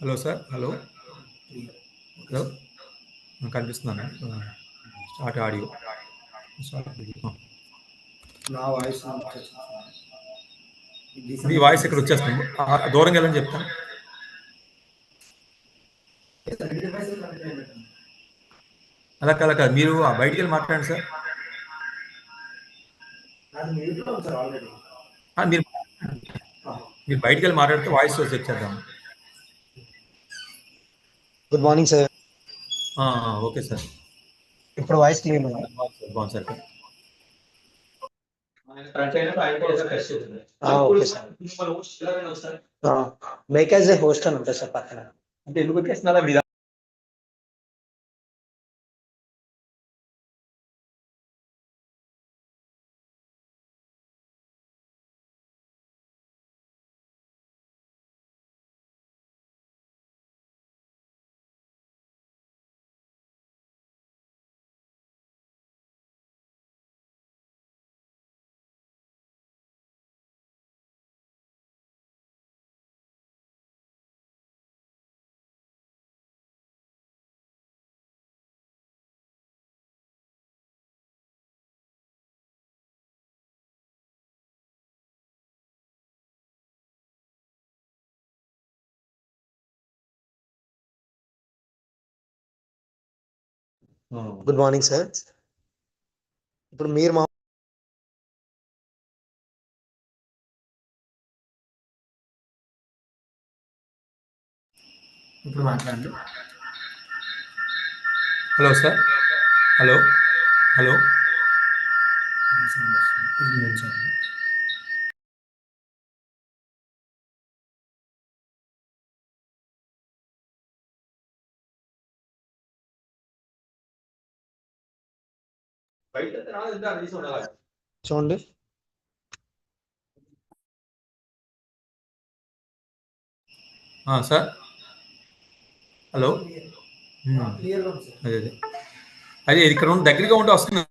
Hello sir. Hello. Hello. కనిపిస్తున్నాను. Start audio. Start video. నా voice మీ వాయిస్ ఇక్కడ వచ్చేస్తుంది. దూరంగా వెళ్ళని చెప్తాను. అలా కాదు మీరు బయటికి వెళ్ళి మాట్లాడండి సార్. మీరు మీరు బయటికి వెళ్ళి మాట్లాడితే వాయిస్ వచ్చేద్దాం. Good morning sir. Okay sir. ఇప్పుడు వాయిస్ క్లియర్ ఉంది. బాగుంది sir. Okay sir. Make as a host అని ఉంటుంది సార్ పక్కన. అంటే ఎందుకు వచ్చేస్తున్నారా మీరు? Good morning sir. ఇప్పుడు మీరు ఇప్పుడు మాట్లాడండి. Hello sir. హలో. హలో. చూడండి. సార్. హలో. అదే ఇక్కడ ఉండి దగ్గరగా ఉంటే వస్తుంది.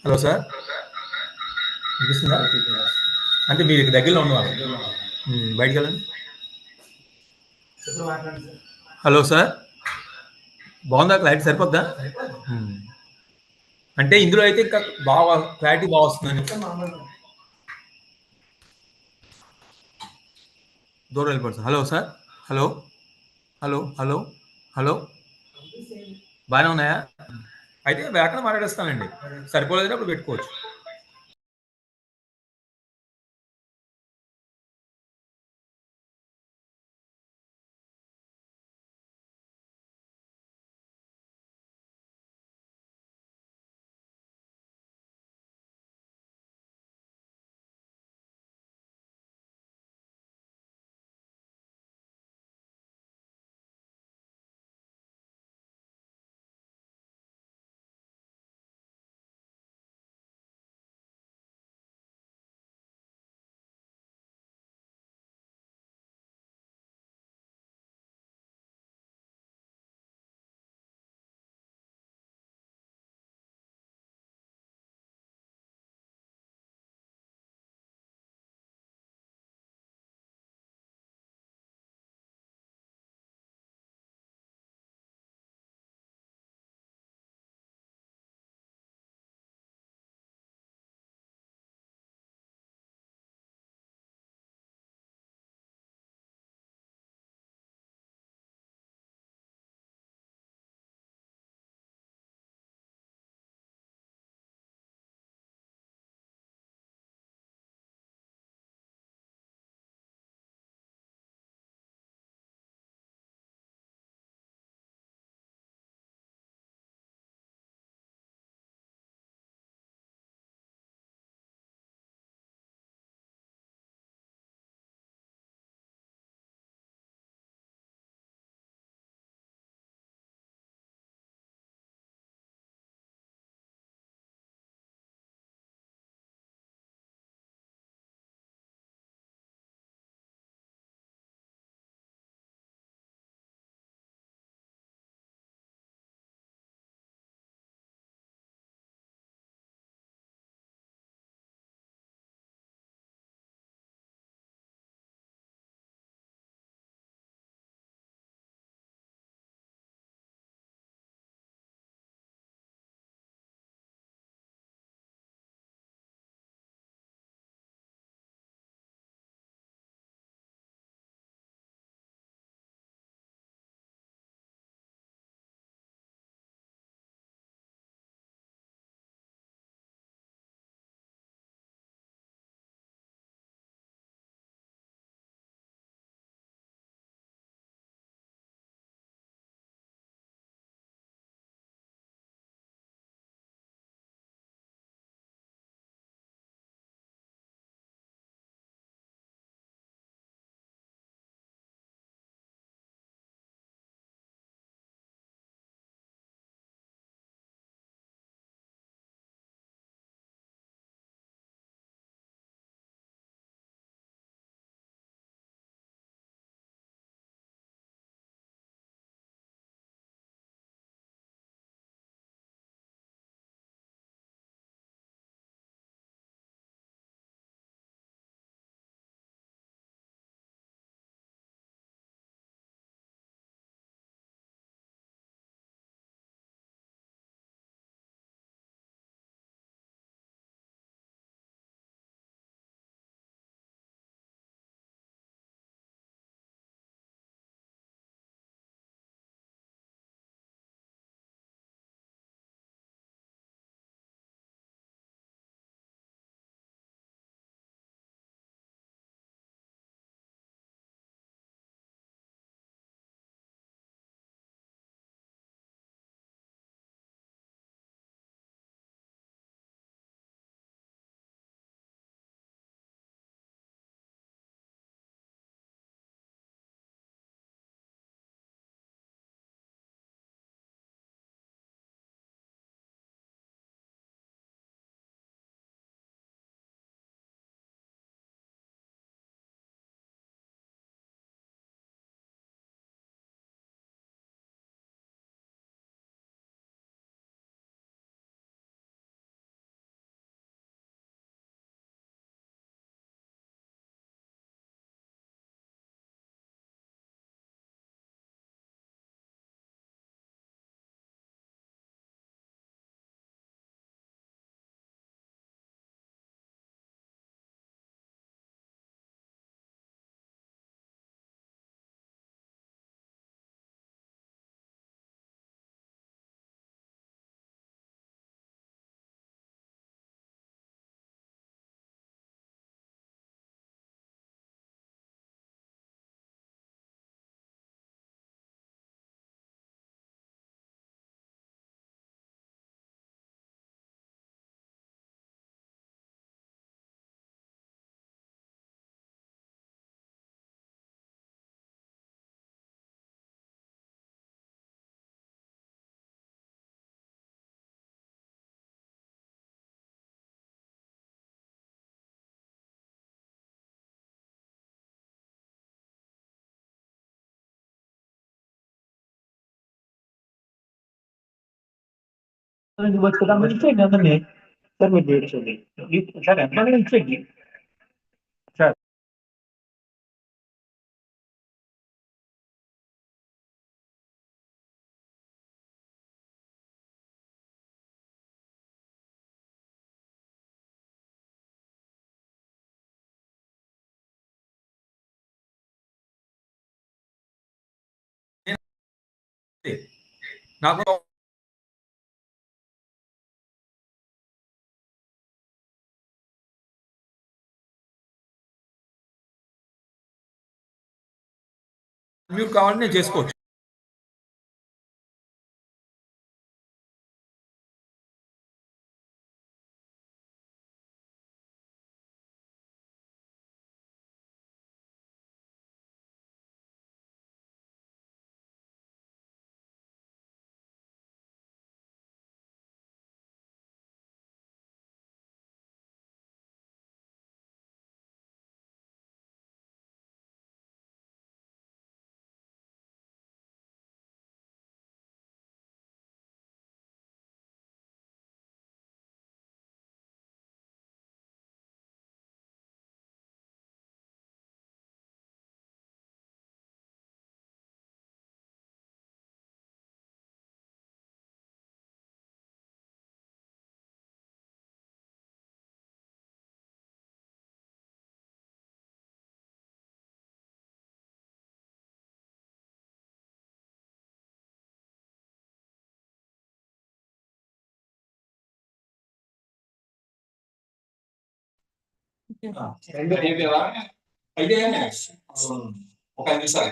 Hello sir. వినిపిస్తుందా? అంటే మీరు దగ్గరలో ఉన్నవారు బయటికి వెళ్ళండి. Hello sir. బాగుందా? క్లారిటీ సరిపోద్దా? అంటే ఇందులో అయితే ఇంకా బాగా క్లారిటీ బాగా వస్తుందని దూరం వెళ్ళిపోతుంది. Hello sir. Hello. Hello. Hello. Hello. బాగానే ఉన్నాయా? అయితే వ్యాకరణ మాట్లాడేస్తానండి. సరిపోలేదని అప్పుడు పెట్టుకోవచ్చు. వచ్చేదాన్ని ఇచ్చేయండి అందరినీ. సార్ మీరు వెయిట్ చేయండి. సార్ ఎంతమంది ఇచ్చేయండి సార్. నాకు మ్యూట్ కావాలంటే నేను చేసుకోవచ్చు. అయితే ఒక 5 నిమిషాలు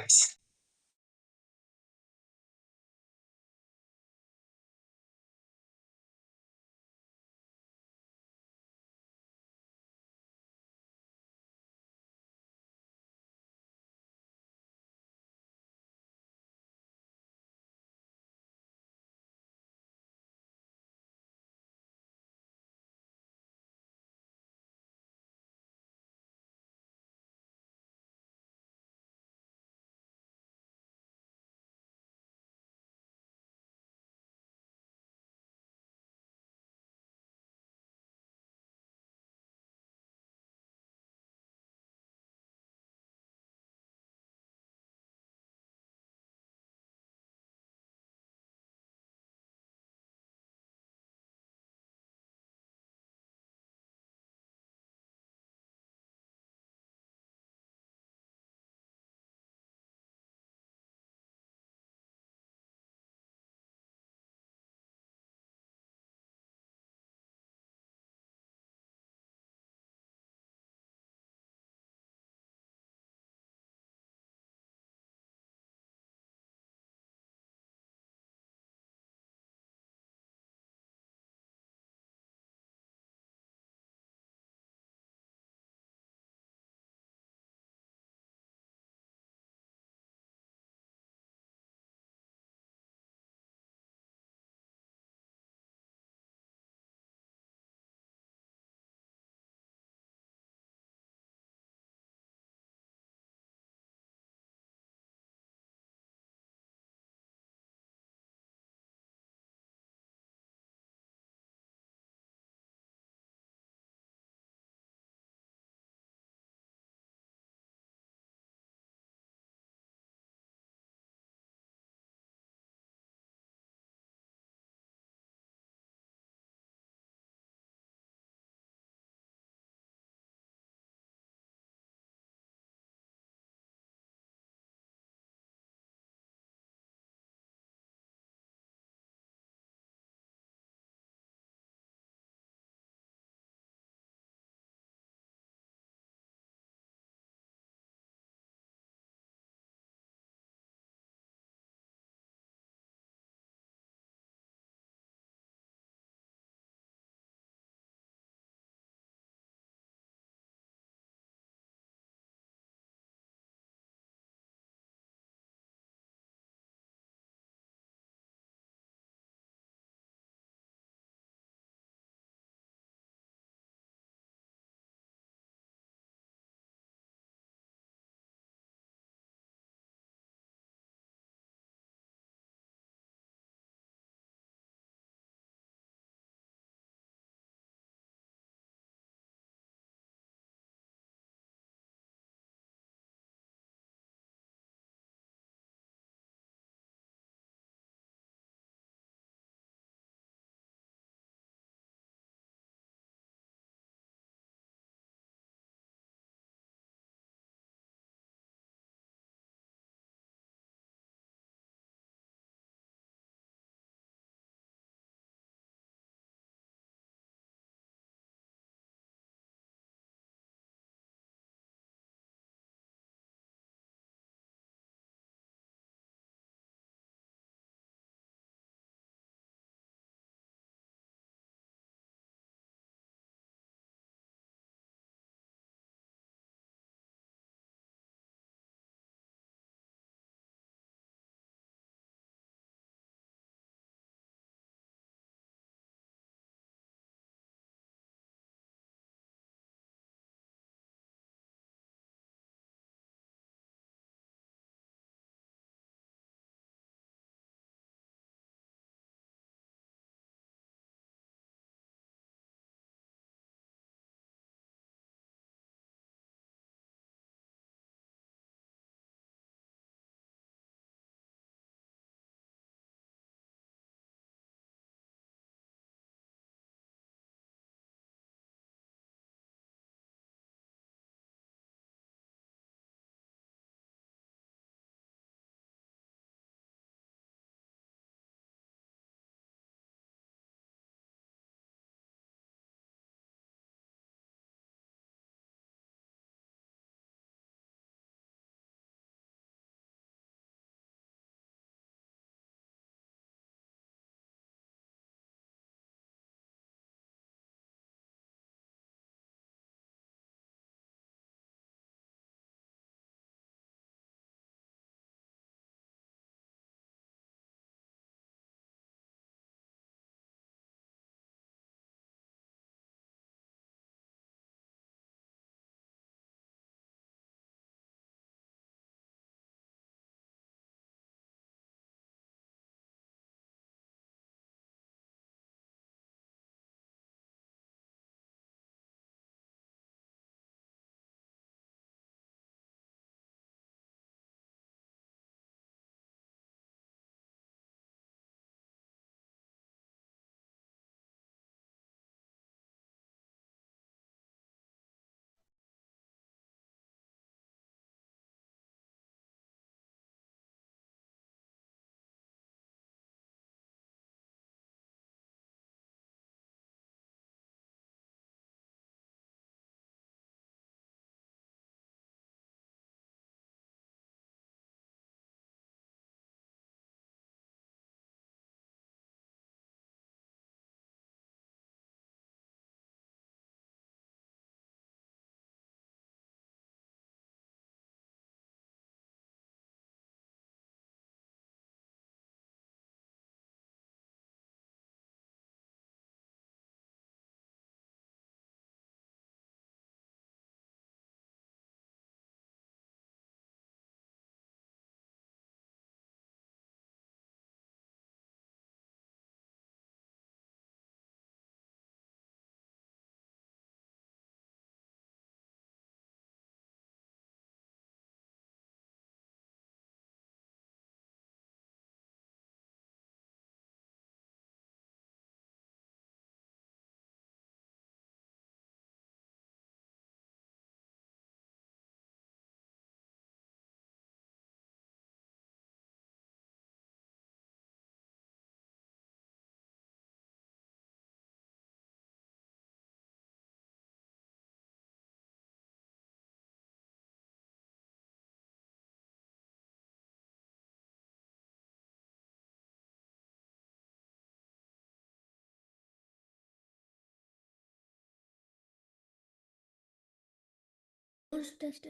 Good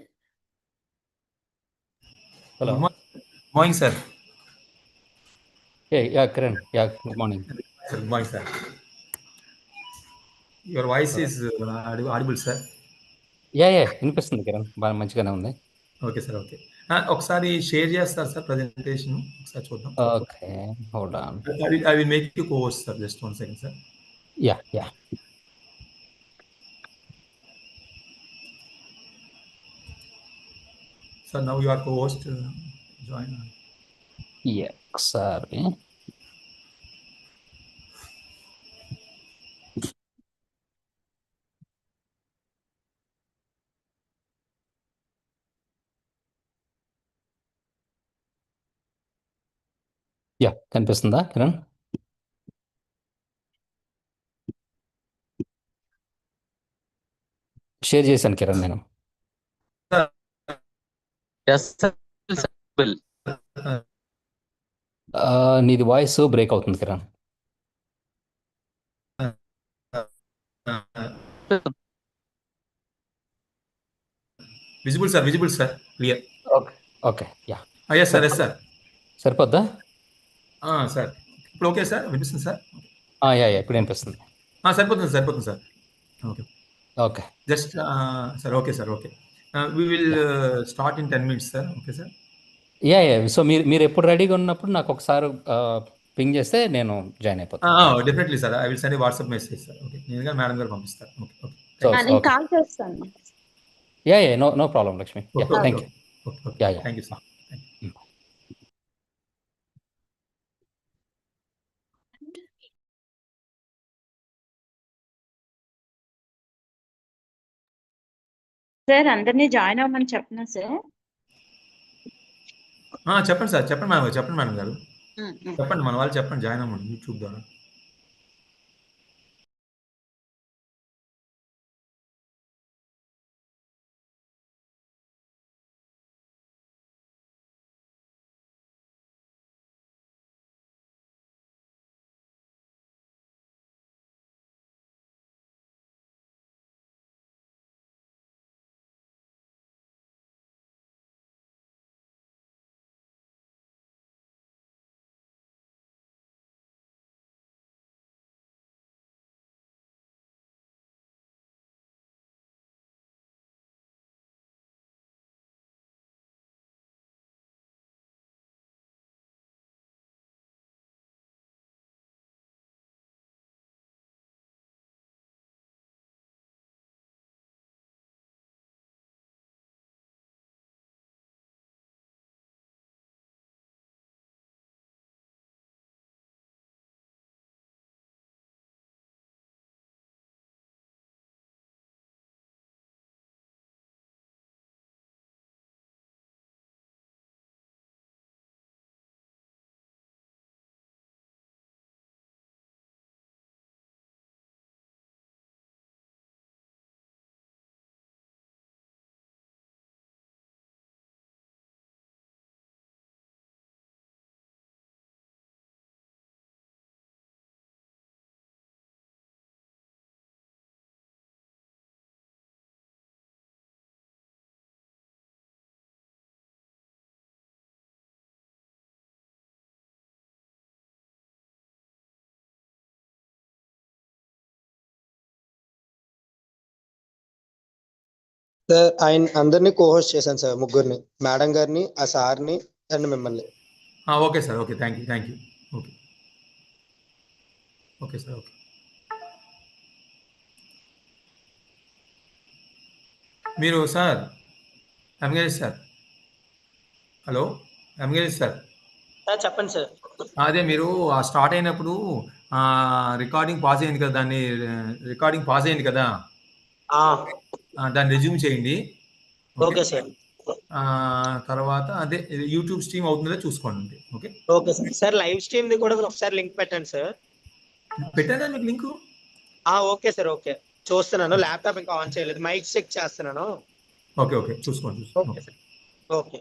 Hello. morning, sir. Hey, yeah, Kiran. Yeah, good morning. Sir, good morning, sir. Your voice Alright. is audible, sir. వినిపిస్తుంది కిరణ్. బాగా మంచిగానే ఉంది. Okay sir, okay. ఒకసారి షేర్ చేస్తారు సార్ ప్రజెంటేషన్ ఒకసారి చూద్దాం. Okay. Hold on. I will make you co-host, sir. Just 1 second, sir. Yeah. Sir, now you are co-host. Join. Yeah, ఒకసారి. Yeah, కనిపిస్తుందా కిరణ్? షేర్ చేశాను కిరణ్ నేను. Sir, Yes, sir. Will. నీది voice break అవుతుంది Kiran. visible, sir. Clear. Okay. Yeah. Yes, sir. Yes, sir. సరిపోద్దా? Sir ఇప్పుడు okay sir, వినిపిస్తుంది sir. Yeah ఇప్పుడు వినిపిస్తుంది. సరిపోతుంది sir. Okay. Okay. Just sir, okay sir, okay. We will start in 10 minutes, sir. Okay sir. Yeah. So మీరు ఎప్పుడు రెడీగా ఉన్నప్పుడు నాకు ఒకసారి పింగ్ చేస్తే నేను జాయిన్ అయిపోతాను. Definitely sir, I will send WhatsApp message sir. Okay, నేను కానీ మేడం గారు పంపిస్తారు. Okay, okay. నేను కాల్ చేస్తాను. Yeah no problem Lakshmi. Yeah, thank you. Okay, thank you sir. Sir అందరినీ జాయిన్ అవ్వమని చెప్పనా సార్? చెప్పండి సార్, చెప్పండి మేడం గారు, చెప్పండి మన వాళ్ళు చెప్పండి, జాయిన్ అవ్వండి యూట్యూబ్ ద్వారా. సార్ ఆయన అందరినీ కోహోస్ట్ చేశాను సార్, ముగ్గురిని, మేడం గారిని, ఆ సార్ని అండ్ మిమ్మల్ని. Okay sir, okay, thank you. Okay sir, okay. మీరు sir engage sir, hello engage sir, చెప్పండి సార్. అదే మీరు స్టార్ట్ అయినప్పుడు రికార్డింగ్ పాజ్ అయింది కదా, దాన్ని రెజ్యూమ్ చేయండి. Okay sir. తర్వాత అదే యూట్యూబ్ స్ట్రీమ్ అవుతుందో చూసుకోండి. Okay sir. Sir live stream the కూడా ఒకసారి లింక్ పెట్టండి సార్. పెట్టారా మీకు లింకు? Okay sir, okay. చూస్తున్నాను, ల్యాప్టాప్ ఇంకా ఆన్ చేయలేదు, మైక్ చెక్ చేస్తున్నాను. ఓకే, చూసుకోండి. Okay sir, okay.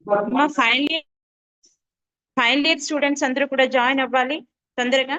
మా ఫైనల్ ఇయర్ స్టూడెంట్స్ అందరూ కూడా జాయిన్ అవ్వాలి తొందరగా.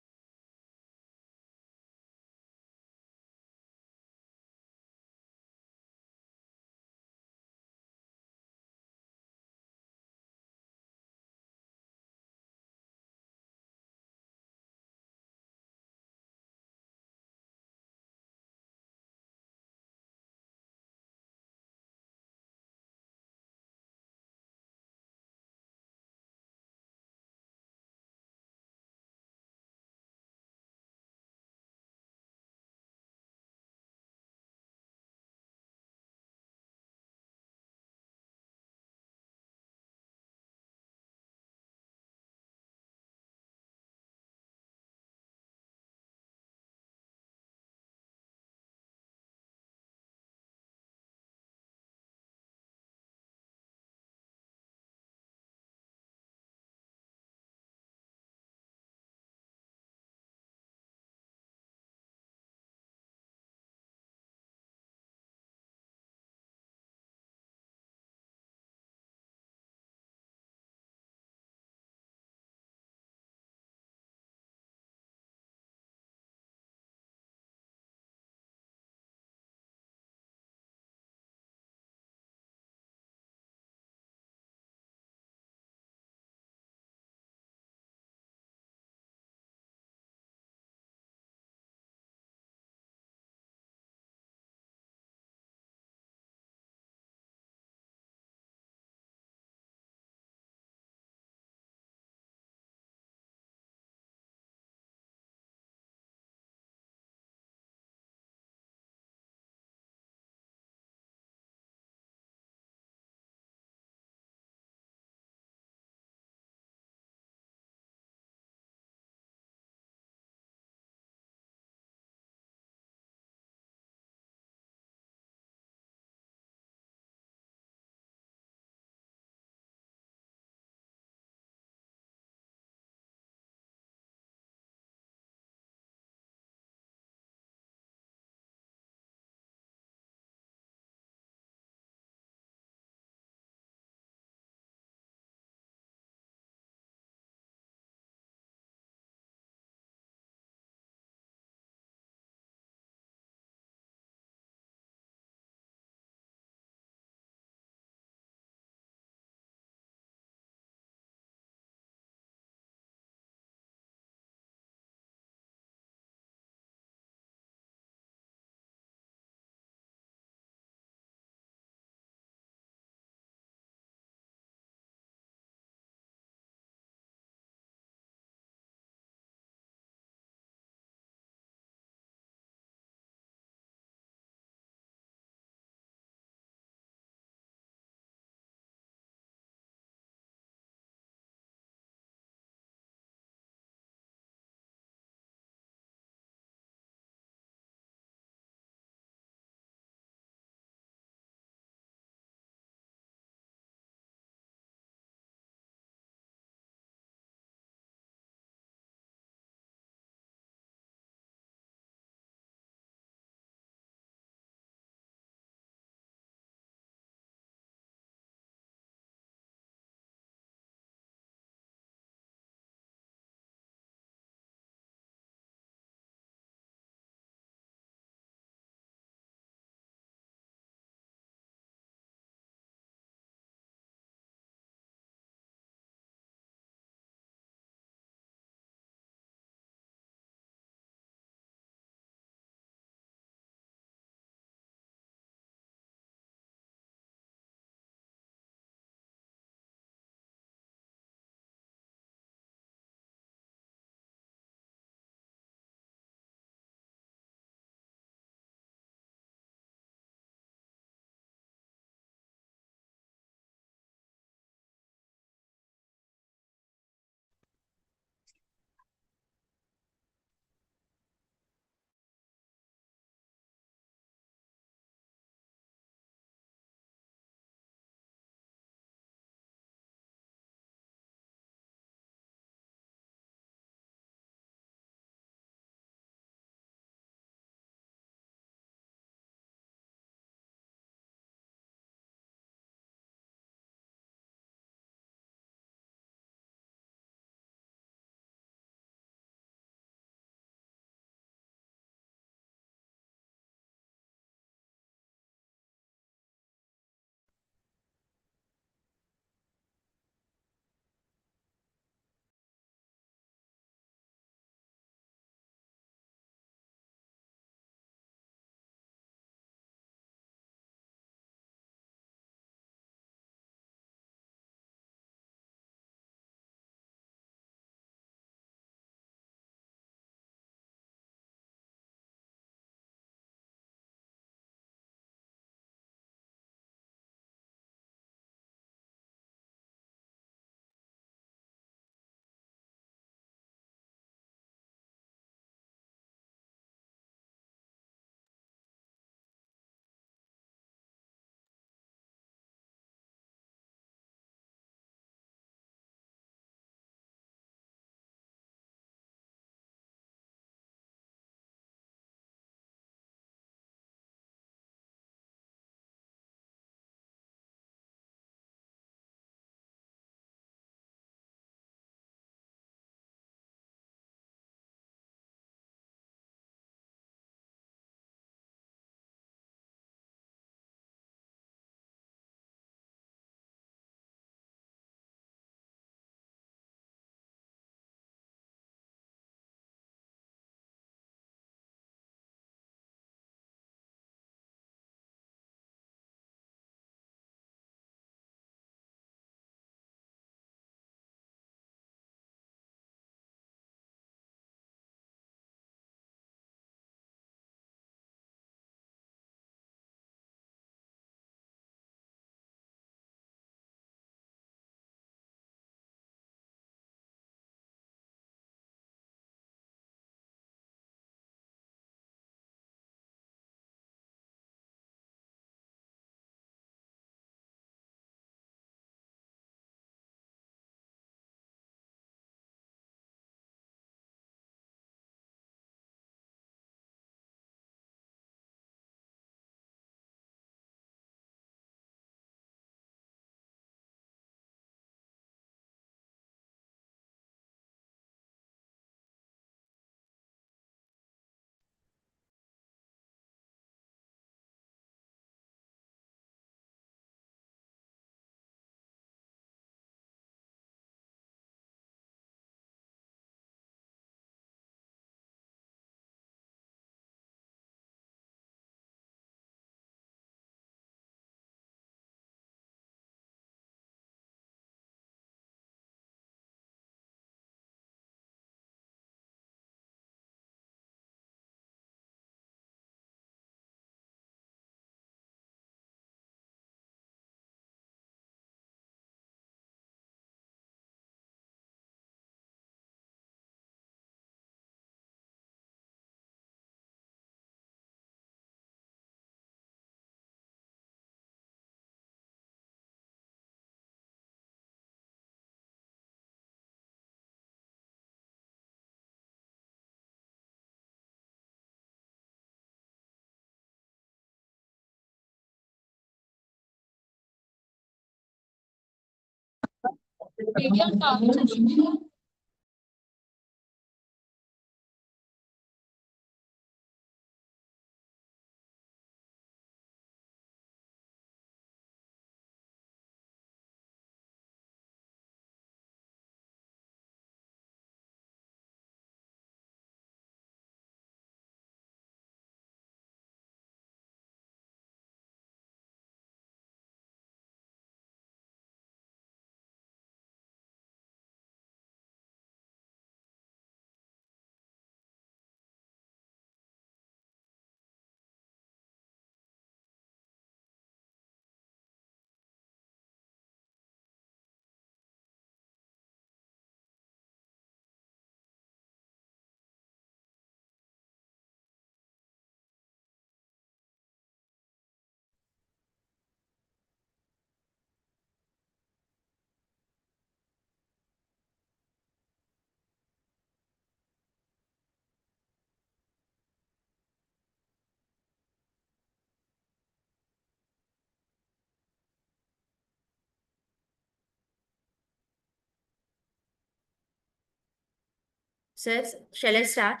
Sir, shall I start?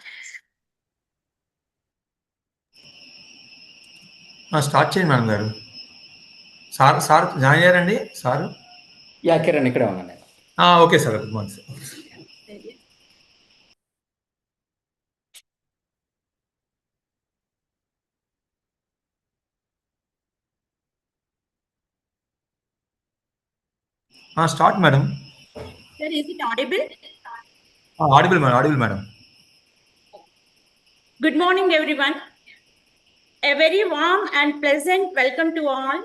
Start చేయండి మేడం గారు. సార్ జాయిన్ అయ్యారండి సార్? యా కిరణ్ ఇక్కడే ఉన్నాను నేను. Okay sir, good morning sir. Start madam. Sir, is it audible? Audible madam. Good morning, everyone. A very warm and pleasant welcome to all.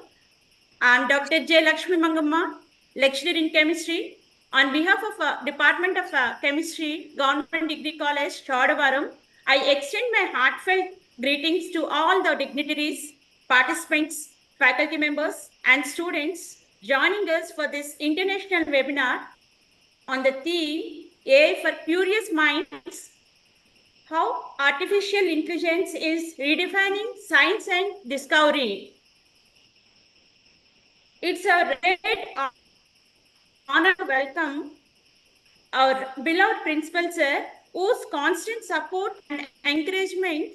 I'm Dr. J. Lakshmi Mangamma, lecturer in chemistry. On behalf of Department of Chemistry, Government Degree College, Chodavaram, I extend my heartfelt greetings to all the dignitaries, participants, faculty members, and students joining us for this international webinar on the theme AI for Curious Minds, how artificial intelligence is redefining science and discovery. It's a great honor to welcome our beloved principal sir, whose constant support and encouragement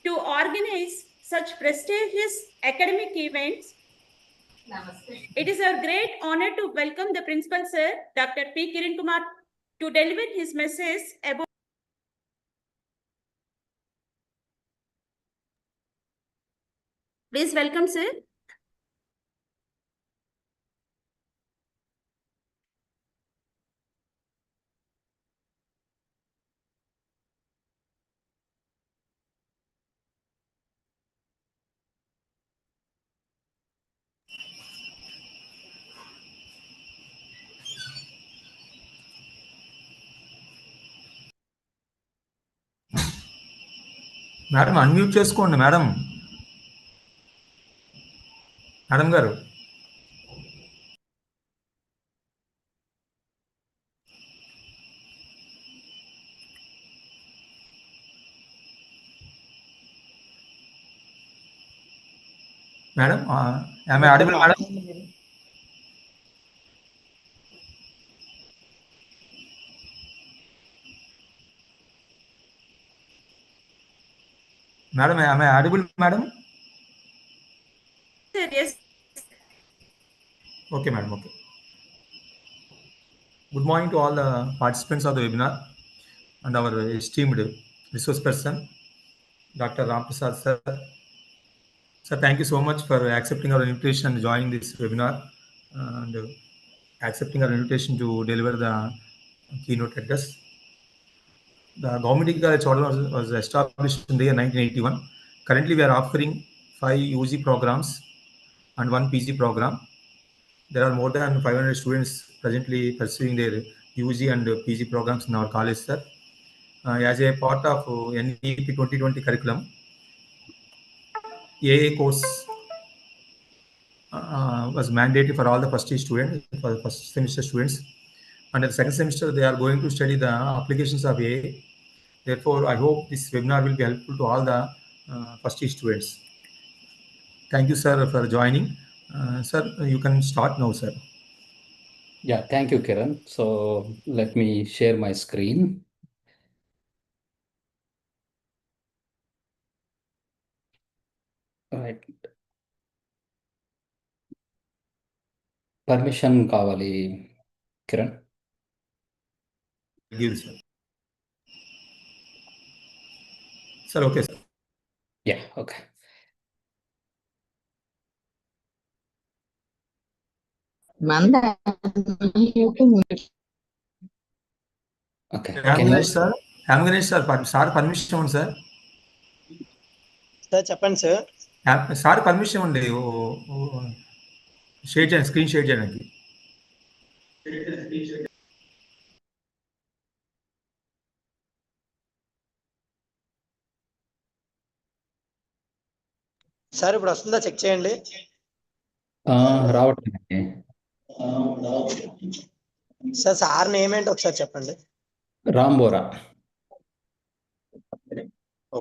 to organize such prestigious academic events. It is our great honor to welcome the principal sir, Dr. P. Kiran Kumar, to deliver his message about. Please welcome, sir. Madam unmute చేసుకోండి madam. Madam గారు. Madam ఆమె audible madam? Madam ఆమె audible madam? Sir, yes. Okay, madam. Okay. Good morning to all the participants of the webinar and our esteemed resource person, Dr. Ramprasad sir. Sir, thank you so much for accepting our invitation and joining this webinar and accepting our invitation to deliver the keynote address. The Government Degree College Chodavaram was established in the year 1981. Currently, we are offering 5 UG programs and 1 PG program. There are more than 500 students presently pursuing their UG and PG programs in our college, sir. As a part of NEP 2020 curriculum, AA course was mandated for all the first year students, for the first semester students. And the second semester, they are going to study the applications of AA. Therefore, I hope this webinar will be helpful to all the first year students. Thank you, sir, for joining. Sir, you can start now, sir. Yeah, thank you, Kiran. So let me share my screen. Right. Permission కావాలి Kiran. Give sir. Sir, okay, sir. Yeah, okay. Okay, Am Ganesh sir. Am Ganesh sir. Sir permission ఉంది sir. Sir చెప్పండి sir. Sir permission ఉంది share చేయండి, screen share చేయడానికి. Sir ఇప్పుడు వస్తుందా check చేయండి. రావట్లేదండి. సార్ సార్ నేమ్ ఏంటి ఒకసారి చెప్పండి. రాంబోరా.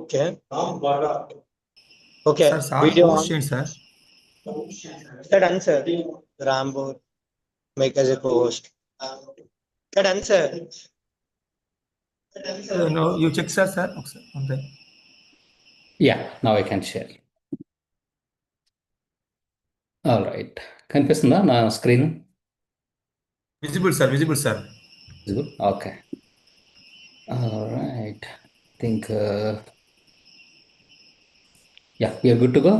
Okay okay. Sir sir video post చేయండి sir. Sir done sir. Rambo make as a co-host. Sir done sir. No you check sir ఒకసారి అంతే. Yeah, now I can share. All right, కనిపిస్తుందా నా screen? Visible sir, visible sir. Okay, all right. Think yeah, we are good to go.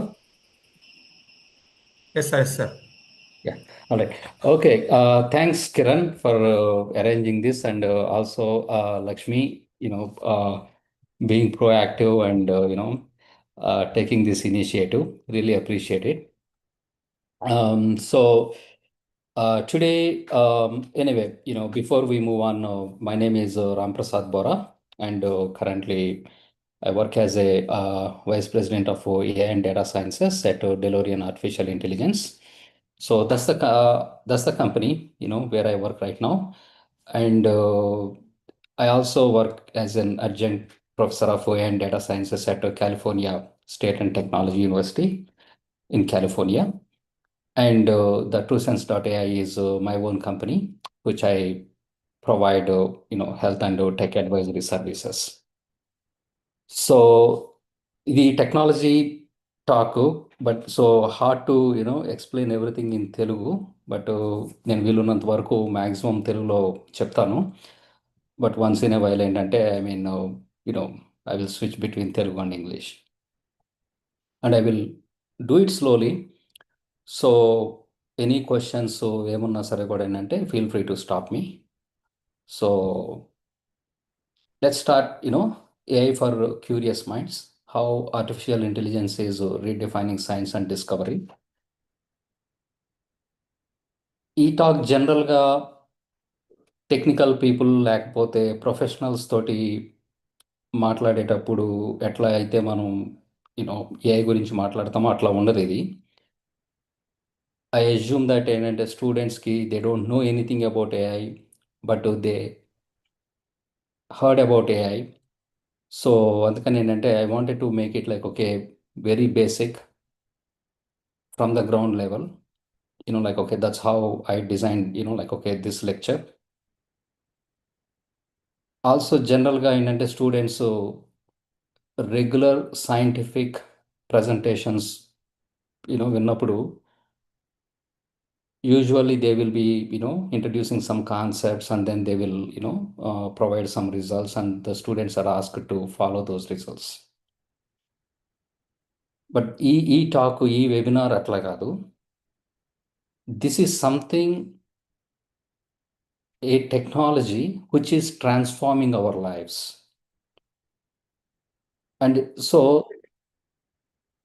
Yes sir, yes sir. Yeah, all right. Okay, thanks, Kiran, for arranging this, and also Lakshmi, being proactive and taking this initiative. Really appreciate it. So today, anyway, before we move on, my name is Ramprasad Bora, and currently I work as a Vice President of AI and Data Sciences at DeLorean Artificial Intelligence. So that's the company, where I work right now. And I also work as an adjunct professor of AI and Data Sciences at California State and Technology University in California. And the TrueSense.ai is my own company, which I provide, health and tech advisory services. So the technology talk, but so hard to explain everything in Telugu, but నేను వీలున్నంత వరకు maximum తెలుగులో చెప్తాను. But once in a while ఏంటంటే I will switch between Telugu and English, and I will do it slowly. So any questions ఏమున్నా సరే కూడా ఏంటంటే feel free to stop me. So let's start, AI for curious minds, how artificial intelligence is redefining science and discovery. ఈ talk జనరల్గా technical people లేకపోతే professionals తోటి మాట్లాడేటప్పుడు ఎట్లా అయితే మనం ఏఐ గురించి మాట్లాడతామో అట్లా ఉండదు ఇది. ఐ అజ్యూమ్ దట్ ఏంటంటే స్టూడెంట్స్కి they don't know anything about AI, but they heard about AI. So అందుకని ఏంటంటే I wanted to make it like okay, very basic from the ground level, that's how I designed, this lecture. Also general ఏంటంటే students regular scientific presentations విన్నప్పుడు usually they will be introducing some concepts, and then they will provide some results, and the students are asked to follow those results. But ఈ talk, ఈ webinar అట్లా కాదు. This is something, a technology which is transforming our lives. And so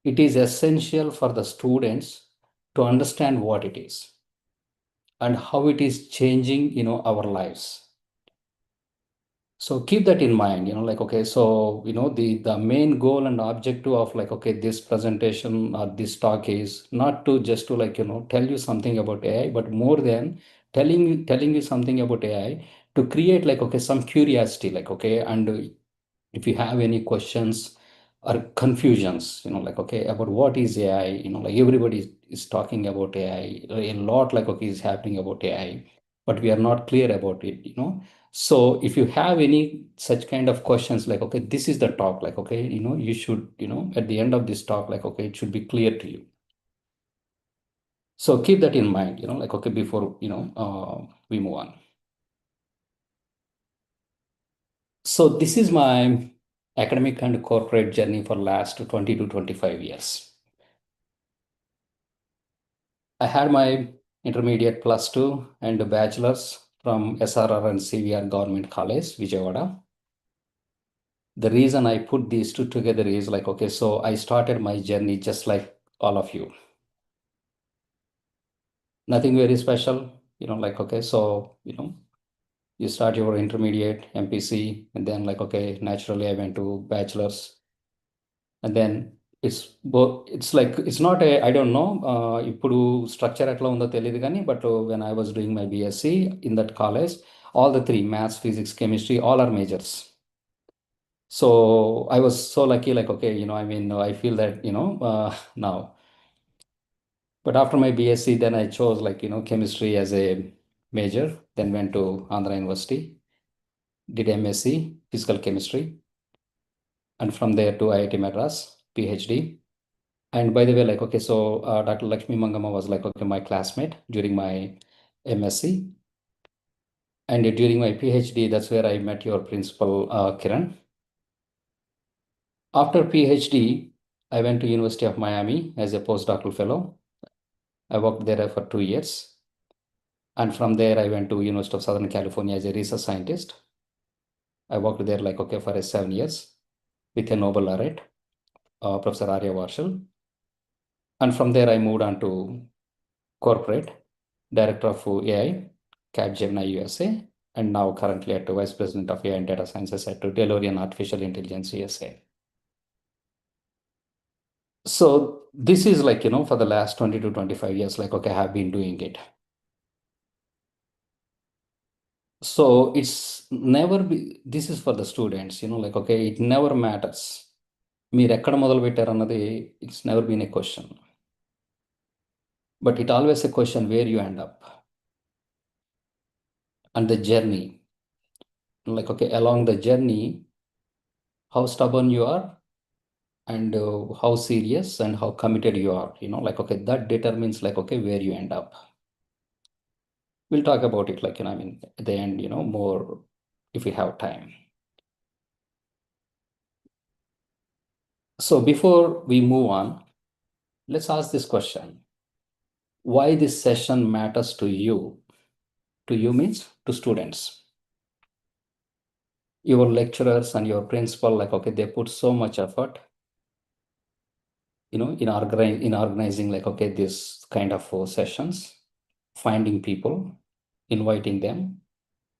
it is essential for the students to understand what it is and how it is changing, our lives. So keep that in mind, so, the main goal and objective of this presentation or this talk is not to just to tell you something about AI, but more than telling you something about AI, to create some curiosity, and if you have any questions or confusions, about what is AI, everybody is talking about AI, a lot is happening about AI. but we are not clear about it, you know. So if you have any such kind of questions, like, okay, this is the talk, like, okay, you know, you should, you know, at the end of this talk, like, okay, it should be clear to you. So keep that in mind, you know, like, okay, before, you know, we move on. So this is my academic and corporate journey for last 20 to 25 years. I had my intermediate +2 and a bachelor's from SRR and CVR Government College, Vijayawada. The reason I put these two together is like, okay, so I started my journey just like all of you. Nothing very special, you know, like, okay, so, you know, you start your intermediate MPC, and then like, okay, naturally I went to bachelor's, and then it's both, it's like, it's not a, I don't know, ఇప్పుడు structure ఎట్లా ఉందో తెలియదు కానీ, but when I was doing my BSc in that college, all the three, maths, physics, chemistry, all are majors. So I was so lucky, like, okay, you know, I mean, I feel that, you know, now. But after my BSc, then I chose, like, you know, chemistry as a major, then went to Andhra University, did MSc, physical chemistry, and from there to IIT Madras, PhD. And by the way, like, okay, so Dr. Lakshmi Mangama was like, okay, my classmate during my MSc. And during my PhD, that's where I met your principal, Kiran. After PhD, I went to University of Miami as a postdoctoral fellow. I worked there for 2 years. And from there, I went to University of Southern California as a research scientist. I worked there like, okay, for 7 years with a Nobel laureate, Professor Arya Varshal. And from there, I moved on to corporate, director of AI, Capgemini USA, and now currently at the Vice President of AI and Data Sciences at DeLorean Artificial Intelligence USA. So this is like, you know, for the last 20 to 25 years, like, okay, I have been doing it. So it's never be, this is for the students, you know, like, okay, it never matters. మీరు ఎక్కడ మొదలు పెట్టారు అన్నది, it's never been a question. But it always a question where you end up. And the journey. Like, okay, along the journey, how stubborn you are, and how serious and how committed you are, you know, like, okay, that determines, like, okay, where you end up. We'll talk about it, like, you know, I mean, at the end, you know, more if we have time. So before we move on, let's ask this question. Why this session matters to you? To you means to students. Your lecturers and your principal, like, okay, they put so much effort, you know, in organizing, like, okay, this kind of sessions, finding people, inviting them,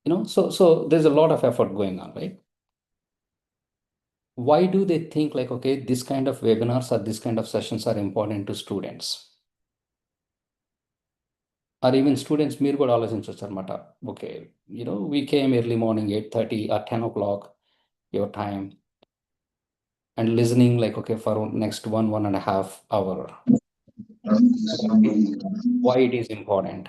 you know, so there's a lot of effort going on, right? Why do they think, like, okay, this kind of webinars or this kind of sessions are important to students? Or even students, మీరు కూడా ఆలోచించవచ్చు అనమాట. Okay, you know, we came early morning, 8:30 or 10 o'clock your time, and listening, like, okay, for next 1.5 hour. Why it is important?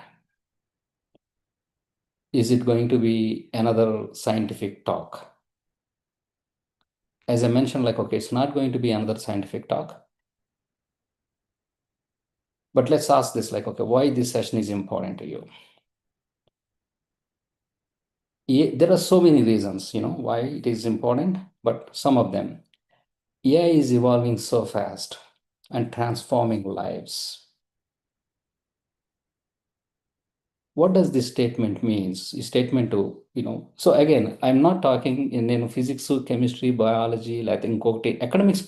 Is it going to be another scientific talk? As I mentioned, like, okay, it's not going to be another scientific talk. But let's ask this, like, okay, why this session is important to you? There are so many reasons, you know, why it is important, but some of them. AI is evolving so fast and transforming lives. What does this statement means? Is statement to, you know, so again, I'm not talking in, you know, physics, chemistry, biology, like in academics,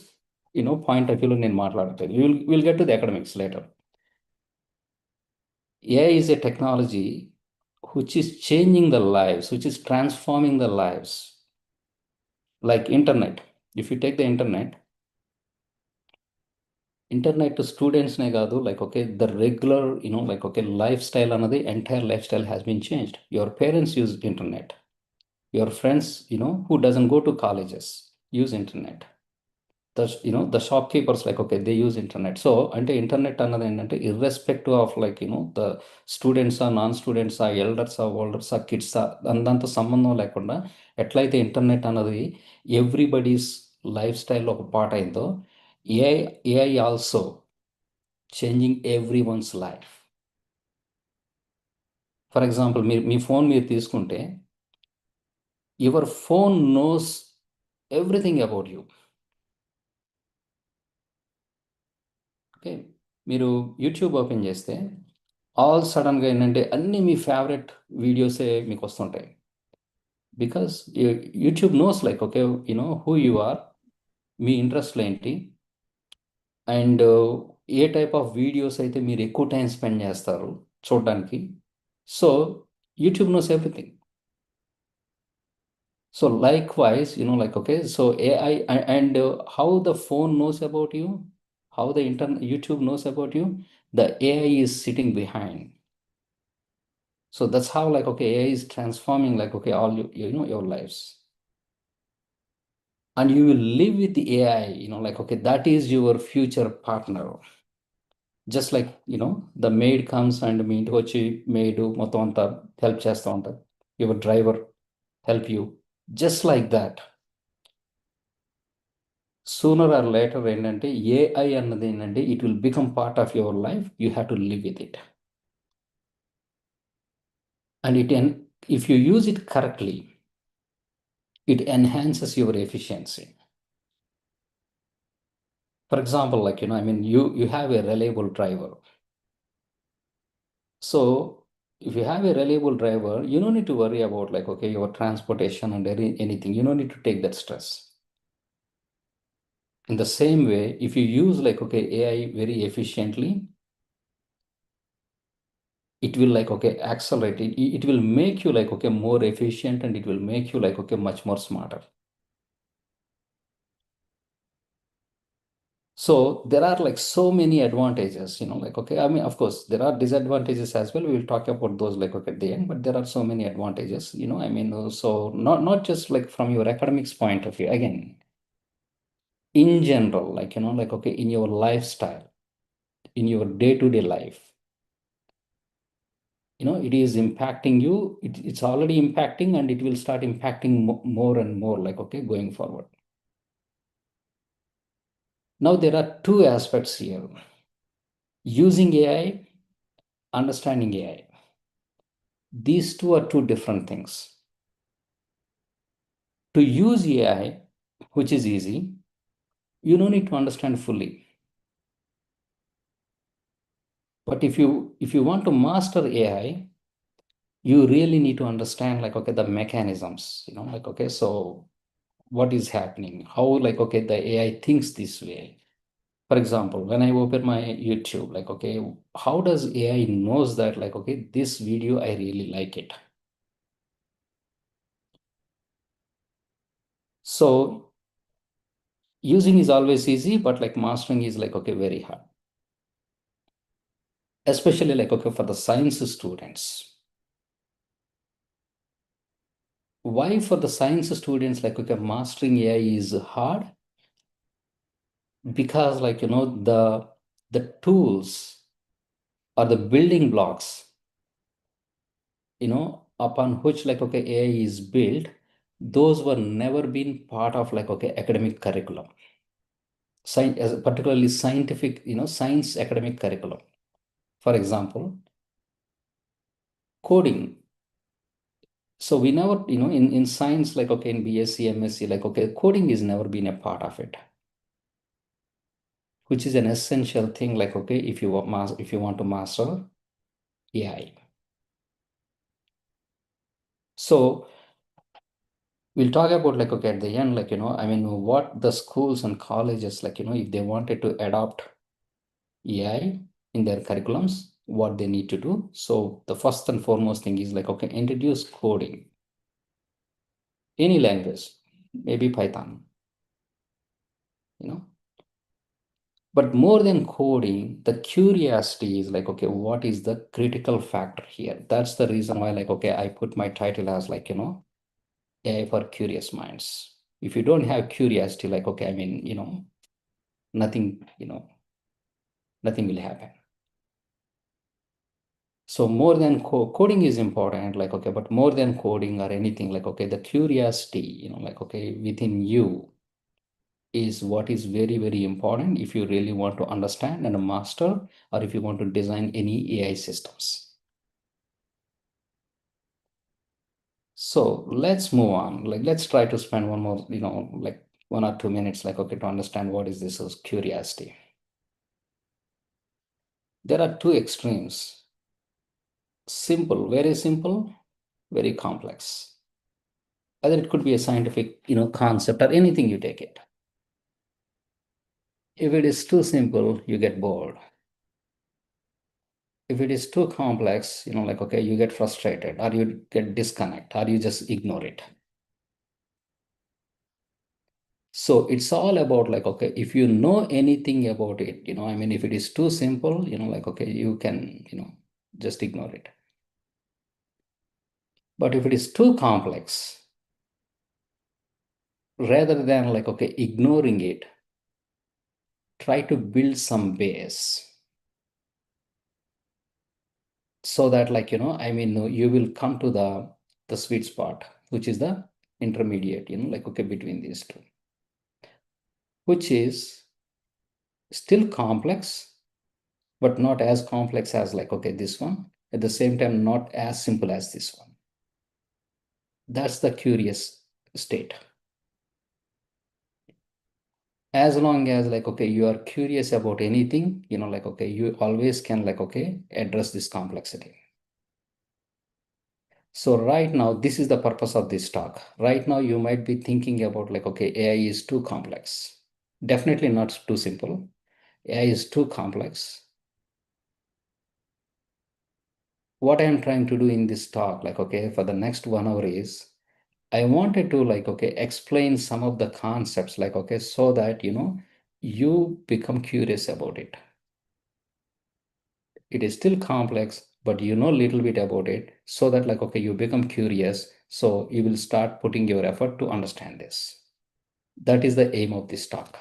you know, point of view in maatladutadu. We'll get to the academics later. AI is a technology which is changing the lives, which is transforming the lives. Like internet. If you take the internet to students ne kaadu, like, okay, the regular, you know, like, okay, lifestyle another entire lifestyle has been changed. Your parents use internet. Your friends, you know, who doesn't go to colleges use internet. the shopkeepers, like, okay, they use internet. So అంటే internet అన్నది ఏంటంటే irrespective of like the స్టూడెంట్సా, non స్టూడెంట్సా, ఎల్డర్సా, ఓల్డర్సా, కిడ్సా, దాంతో సంబంధం లేకుండా ఎట్లయితే ఇంటర్నెట్ అన్నది ఎవ్రీబడీస్ లైఫ్ స్టైల్లో ఒక పార్ట్ అయిందో, AI also changing every one's life. For example, మీ ఫోన్ మీరు తీసుకుంటే, your phone knows everything about you. Okay, మీరు యూట్యూబ్ ఓపెన్ చేస్తే ఆల్ సడన్గా ఏంటంటే అన్నీ మీ ఫేవరెట్ వీడియోసే మీకు వస్తుంటాయి. Because YouTube knows like okay who you are, మీ ఇంట్రెస్ట్లు ఏంటి, and a type of videos అయితే మీరు ఎక్కువ టైం స్పెండ్ చేస్తారు చూడడానికి. So YouTube knows everything. So likewise, like, okay, so AI and how the phone knows about you, how the YouTube knows about you, the AI is sitting behind. So that's how, like, okay, AI is transforming, like, okay, all your lives. And you will live with the AI, like, okay, that is your future partner. Just like, the maid comes and మీ ఇంటికి వచ్చి maid మొత్తం అంతా help చేస్తూ ఉంటారు, your driver help you, just like that. Sooner or later ఏంటంటే AI అన్నది ఏంటంటే it will become part of your life. You have to live with it. And if you use it correctly, it enhances your efficiency. For example, like, you have a reliable driver. So if you have a reliable driver, you don't need to worry about, like, okay, your transportation and anything. You don't need to take that stress. In the same way, if you use, like, okay, AI very efficiently, it will, like, okay, accelerate it. It will make you, like, okay, more efficient, and it will make you, like, okay, much more smarter. So there are, like, so many advantages, like, okay, I mean, of course, there are disadvantages as well. We will talk about those, like, okay, at the end, but there are so many advantages, I mean, so not just, like, from your academics point of view, again, in general, like, like, okay, in your lifestyle, in your day-to-day life, it is impacting you. It's already impacting, and it will start impacting more and more, like, okay, going forward. Now there are two aspects here: using AI, understanding AI. These two are two different things. To use AI, which is easy, you don't need to understand fully. But if you want to master AI, you really need to understand, like, okay, the mechanisms, like, okay, so what is happening, how, like, okay, the AI thinks this way. For example, when I open my YouTube, like, okay, how does AI knows that, like, okay, this video, I really like it? So using is always easy, but, like, mastering is, like, okay, very hard. Especially, like, okay, for the science students. Why for the science students, like, okay, mastering AI is hard? Because, like, the tools or the building blocks, upon which, like, okay, AI is built, those were never been part of, like, okay, academic curriculum. Particularly scientific, science academic curriculum. For example, coding. So we never, in science, like, okay, in BSc, MSc, like, okay, coding is never been a part of it, which is an essential thing, like, okay, if you want to master AI. So we'll talk about, like, okay, at the end, like, I mean, what the schools and colleges, like, if they wanted to adopt AI in their curriculums, what they need to do. So the first and foremost thing is, like, okay, introduce coding, any language, maybe Python, but more than coding, the curiosity is, like, okay, what is the critical factor here? That's the reason why, like, okay, I put my title as, like, AI for curious minds. If you don't have curiosity, like, okay, I mean, nothing, nothing will happen. So more than coding is important, like, okay, but more than coding or anything, like, okay, the curiosity, like, okay, within you is what is very, very important if you really want to understand and master, or if you want to design any AI systems. So let's move on. Like, let's try to spend one more, like 1 or 2 minutes, like, okay, to understand what is this as curiosity. There are two extremes. Simple, very complex. Whether it could be a scientific, concept or anything you take it. If it is too simple, you get bored. If it is too complex, like, okay, you get frustrated, or you get disconnect, or you just ignore it. So it's all about, like, okay, if you know anything about it, if it is too simple, like, okay, you can, just ignore it. But if it is too complex, rather than, like, okay, ignoring it, try to build some base. So that, like, you will come to the sweet spot, which is the intermediate, like, okay, between these two, which is still complex, but not as complex as, like, okay, this one. At the same time, not as simple as this one. That's the curious state. As long as, like, okay, you are curious about anything, like, okay, you always can, like, okay, address this complexity. So right now, this is the purpose of this talk. Right now, you might be thinking about, like, okay, AI is too complex. Definitely not too simple. AI is too complex. What I am trying to do in this talk, like, okay, for the next 1 hour is, I wanted to, like, okay, explain some of the concepts, like, okay, so that, you become curious about it. It is still complex, but you know a little bit about it, so that, like, okay, you become curious. So you will start putting your effort to understand this. That is the aim of this talk.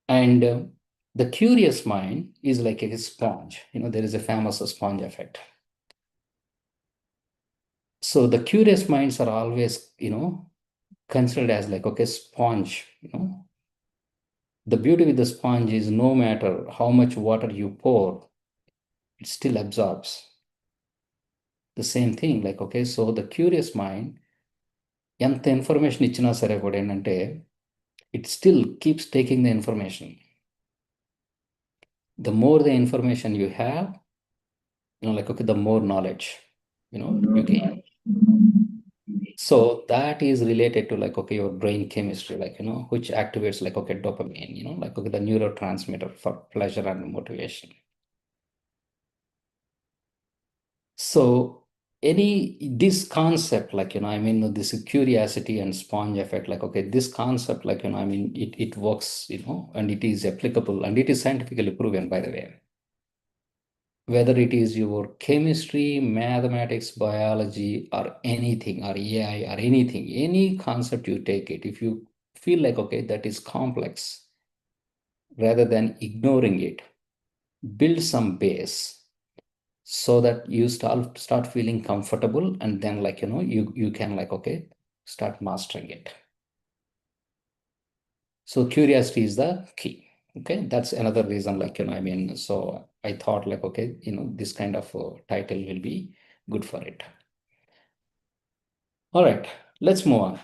And the curious mind is like a sponge. There is a famous sponge effect. So the curious minds are always, considered as, like, okay, sponge. The beauty with the sponge is no matter how much water you pour, it still absorbs. The same thing, like, okay, so the curious mind, ఎంత information ఇచ్చినా సరే కూడా ఏంటంటే, it still keeps taking the information. The more the information you have, like, okay, the more knowledge, you gain. So that is related to, like, okay, your brain chemistry, like, which activates, like, okay, dopamine, like, okay, the neurotransmitter for pleasure and motivation. So this concept, like, this curiosity and sponge effect, like, okay, this concept, like, it works, and it is applicable, and it is scientifically proven, by the way. Whether it is your chemistry, mathematics, biology, or anything, or AI, or anything, any concept you take it, if you feel like, okay, that is complex, rather than ignoring it, build some base, so that you start feeling comfortable, and then, like, you can, like, okay, start mastering it. So curiosity is the key. Okay, that's another reason, like, so I thought, like, okay, this kind of title will be good for it. All right, let's move on.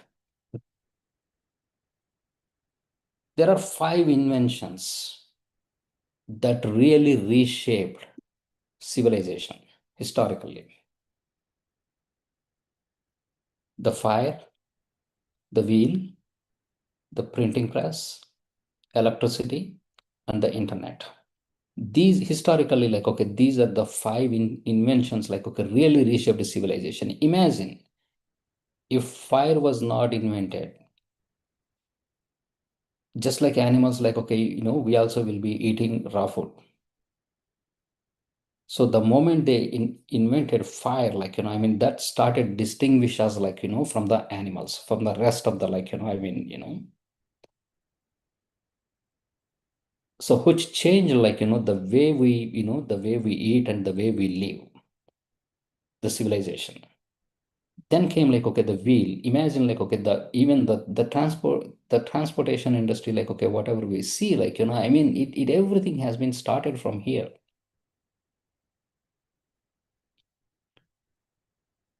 There are 5 inventions that really reshaped civilization historically: the fire, the wheel, the printing press, electricity, and the internet. These historically, like, okay, these are the 5 inventions, like, okay, really reshaped civilization. Imagine if fire was not invented, just like animals, like, okay, we also will be eating raw food. So the moment they invented fire, like, that started distinguish us, like, from the animals, from the rest of the, like, So which changed the way we eat and the way we live, the civilization. Then came the wheel. Imagine the transportation industry, whatever we see, it everything has been started from here.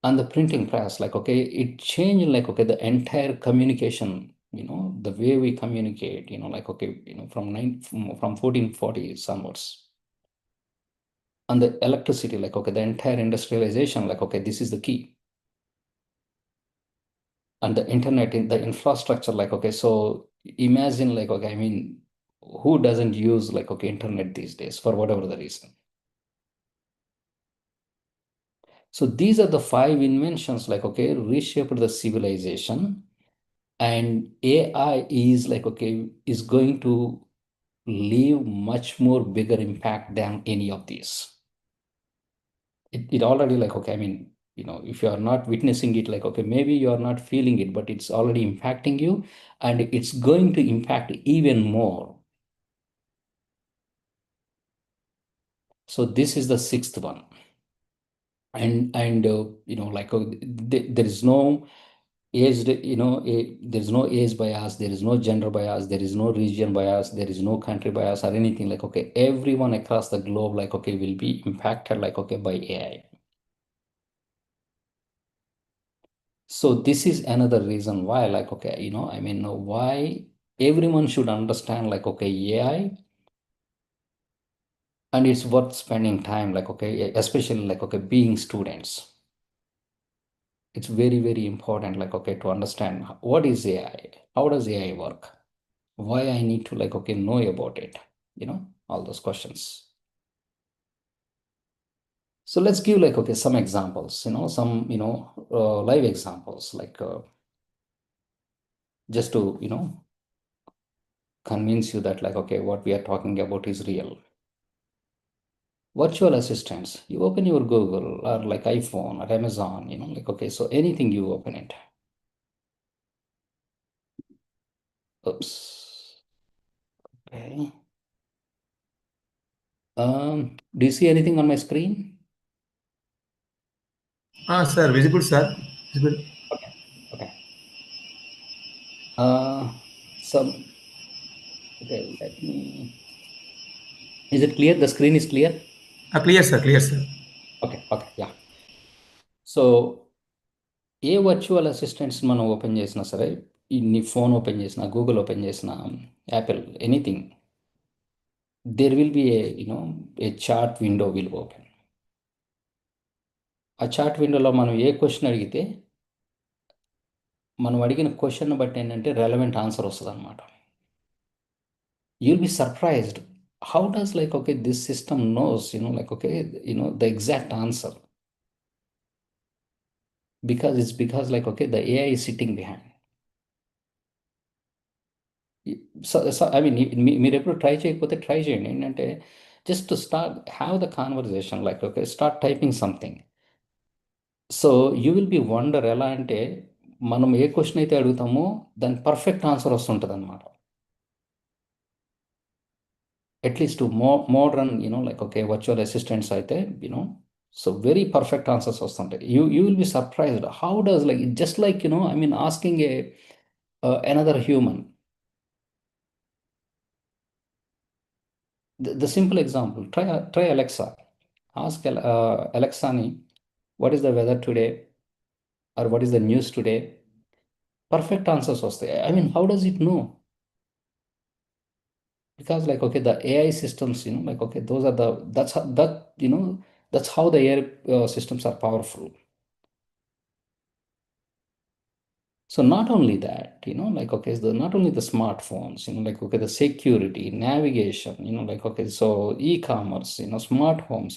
And the printing press, it changed the entire communication, the way we communicate, from 1440s onwards. And the electricity, the entire industrialization, this is the key. And the internet, in the infrastructure, so imagine who doesn't use internet these days for whatever the reason. So these are the 5 inventions reshaped the civilization. And AI is is going to leave much more bigger impact than any of these. It already if you are not witnessing it, maybe you are not feeling it, but it's already impacting you, and it's going to impact even more. So this is the 6th one. And there is no age, there is no age bias, there is no gender bias, there is no region bias, there is no country bias or anything. Everyone across the globe will be impacted by AI. So this is another reason why why everyone should understand AI, and it's worth spending time especially being students. It's very, very important to understand what is AI, how does AI work, why I need to know about it, all those questions. So let's give some examples, some live examples, just to convince you that what we are talking about is real. Virtual assistants, you open your Google or iPhone or Amazon, so anything, you open it. Oops. Okay. Do you see anything on my screen? Sir, visible, sir. Visible. Okay. Okay, let me. Is it clear? The screen is clear? Clear, sir. Clear, sir. Okay, yeah. So A virtual assistants మనం open చేసినా సరే, నీ phone open చేసినా, Google open చేసినా, Apple, anything, there will be a chart window will open. ఆ chart విండోలో మనం ఏ question అడిగితే, మనం అడిగిన క్వశ్చన్ బట్టి ఏంటంటే రెలవెంట్ ఆన్సర్ వస్తుంది అనమాట. You'll be surprised how does this system knows the exact answer, because the AI is sitting behind. So I mean మీరు ఎప్పుడు ట్రై చేయకపోతే ట్రై చేయండి. ఏంటంటే just start have the conversation, start typing something. So you will be wonder, ఎలా అంటే మనం ఏ question అయితే అడుగుతామో దాని పర్ఫెక్ట్ ఆన్సర్ వస్తుంటుంది అనమాట. అట్లీస్ట్ మోడర్న్ వర్చువల్ అసిస్టెంట్స్ అయితే సో వెరీ పర్ఫెక్ట్ ఆన్సర్స్ వస్తుంటాయి. You will be surprised how does just I mean asking another human. The simple example, try Alexa. Ask Alexa, what is the weather today, or what is the news today? Perfect answers వస్తాయి. I mean, how does it know? Because the AI systems, those are that's how the AI systems are powerful. So not only that, not only the smartphones, the security, navigation, so e-commerce, smart homes.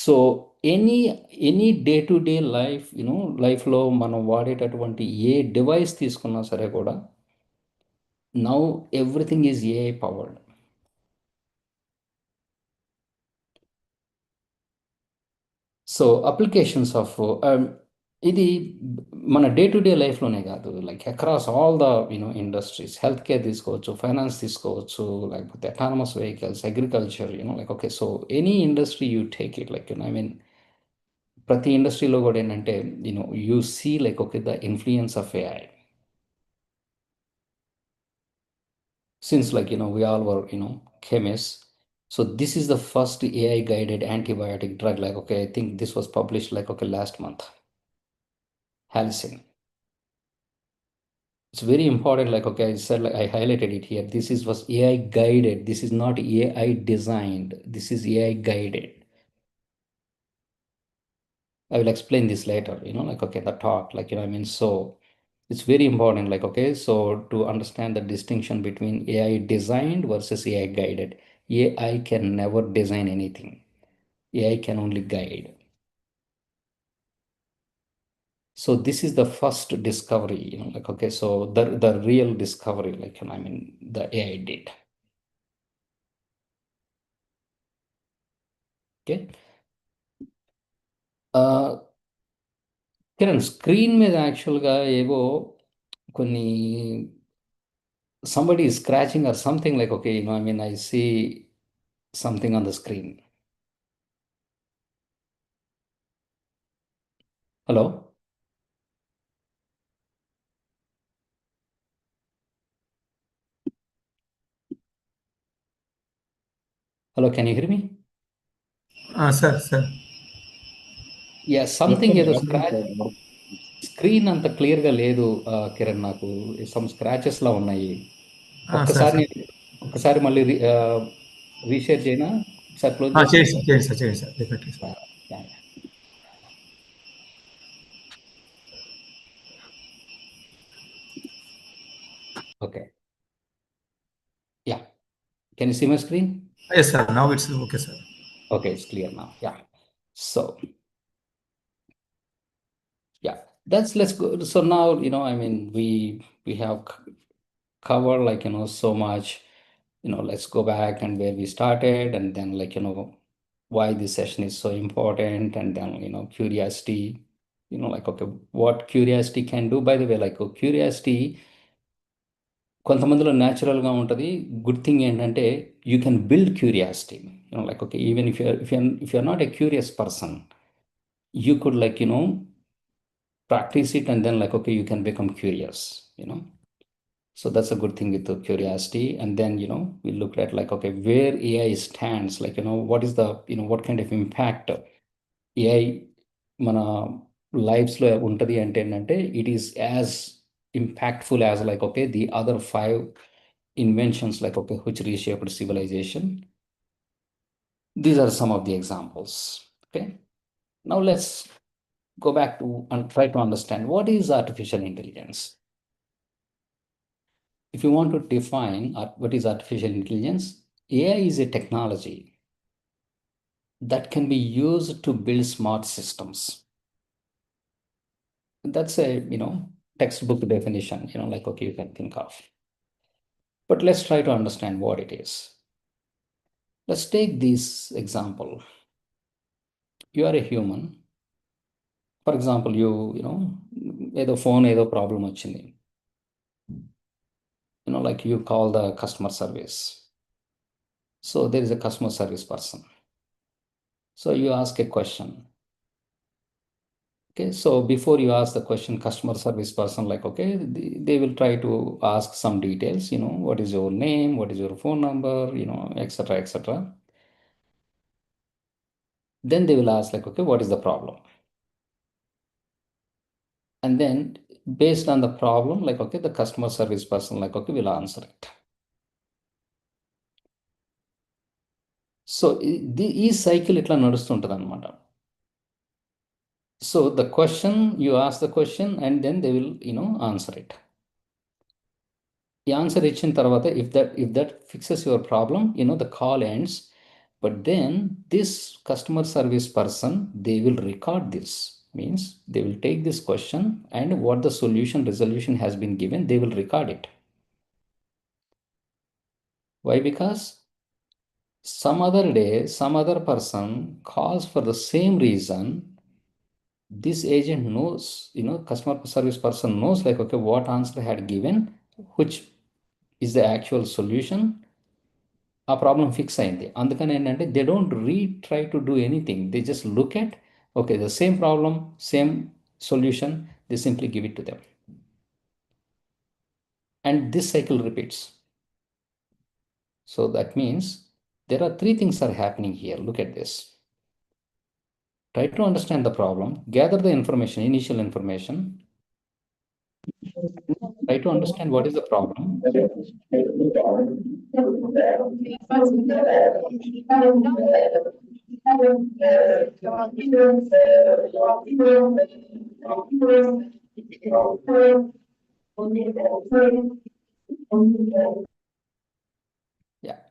So any day-to-day life, life లో మనం వాడేటటువంటి ఏ device తీసుకున్నా సరే కూడా now everything is AI powered. So applications of ఇది మన day to day లైఫ్లోనే కాదు, like across all the industries. Healthcare తీసుకోవచ్చు, ఫైనాన్స్ తీసుకోవచ్చు, లేకపోతే autonomous vehicles, agriculture, like okay. So any industry you take it, like I mean ప్రతి ఇండస్ట్రీలో కూడా ఏంటంటే you see like okay the influence of AI. Since like we all were chemists, so this is the first AI guided antibiotic drug, like okay, I think this was published like okay last month, Halcyon. It's very important, like okay, I said, like I highlighted it here, this is was AI guided, this is not AI designed, this is AI guided. I will explain this later, like okay, the talk, like I mean, so it's very important, like okay, so to understand the distinction between AI designed versus AI guided. AI can never design anything, AI can only guide. So this is the first discovery, like okay, so the real discovery, like I mean the AI did. Okay. Kiran, screen మీద యాక్చువల్గా ఏవో కొన్ని somebody is scratching or something, like okay, I mean I see something on the screen. Hello? Hello, can you hear me? Sir. Yeah, something ఏదో scratch screen అంత క్లియర్గా లేదు కిరణ్, నాకు some scratches లా ఉన్నాయి. ఒక్కసారి ఒక్కసారి మళ్ళీ రీషేర్ చేయనా, ఒకసారి క్లోజ్ చేయండి sir definitely sir. Okay. Yeah. Can you see my screen? Yes, sir. Now it's okay, sir. Okay, it's clear now. Yeah. So, yeah, let's go. So now, I mean, we have covered like, so much, let's go back and where we started, and then like, why this session is so important, and then, curiosity, like, okay, what curiosity can do. By the way, like curiosity, కొంతమందిలో న్యాచురల్గా ఉంటుంది. Good thing ఏంటంటే you can build curiosity, like okay, even if you're not a curious person, you could like practice it, and then like okay, you can become curious. So that's a good thing with the curiosity. And then we looked at like okay, where AI stands, like what is the what kind of impact AI మన లైఫ్స్లో ఉంటుంది అంటే ఏంటంటే it is as impactful as like okay the other 5 inventions, like okay, which reshaped civilization. These are some of the examples. Okay, now let's go back to and try to understand what is artificial intelligence. If you want to define what is artificial intelligence, AI is a technology that can be used to build smart systems. That's a textbook definition, like okay, you can think of. But let's try to understand what it is. Let's take this example. You are a human. For example, ఏదో phone ఏదో problem వచ్చింది, like you call the customer service. So there is a customer service person. So you ask a question. Okay, so before you ask the question, customer service person, like okay, they will try to ask some details, what is your name, what is your phone number, etc., etc. Then they will ask like okay, what is the problem? And then based on the problem, like okay, the customer service person, like okay, will answer it. So ఈ cycle ఇట్లా నడుస్తుంటుంది అనమాట. So the question, you ask the question and then they will answer it. ఈ answer ఇచ్చిన తర్వాత if that fixes your problem, the call ends. But then this customer service person, they will record this. Means they will take this question and what the resolution has been given, they will record it. Why? Because some other day, some other person calls for the same reason this agent knows, customer service person knows like, okay, what answer I had given, which is the actual solution. ఆ problem fix అయింది. అందుకని ఏంటంటే they don't try to do anything. They just look at okay the same problem, same solution, they simply give it to them. And this cycle repeats. So that means there are three things are happening here. Look at this. Try to understand the problem, gather the information, initial information, try to understand what is the problem, yeah.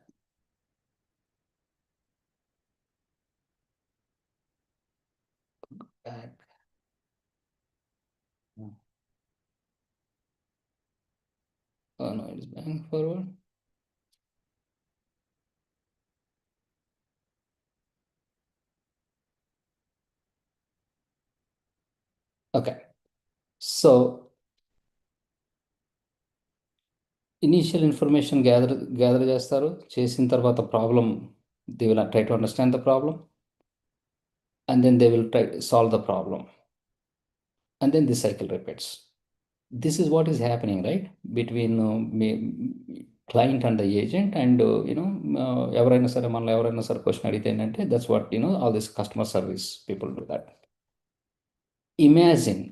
Back. Oh no, it is back forward. Okay, so initial information gather చేస్తారు. చేసిన తర్వాత problem they will try to understand the problem and then they will try solve the problem and then this cycle repeats. This is what is happening right between client and the agent. And ఎవరైనా సరే మనలో ఎవరైనా సరే question అడిగితే ఏంటంటే that's what all this customer service people do that. Imagine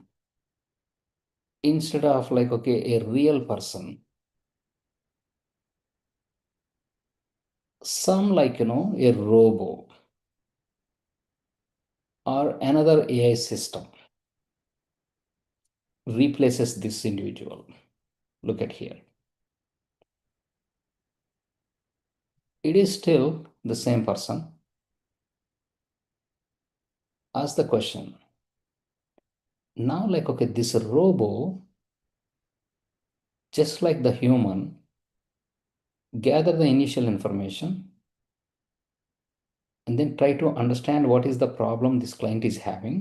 instead of like okay a real person, some like a robo or another AI system replaces this individual. Look at here. It is still the same person. Ask the question. Now like okay, this robo, just like the human, gather the initial information and then try to understand what is the problem this client is having.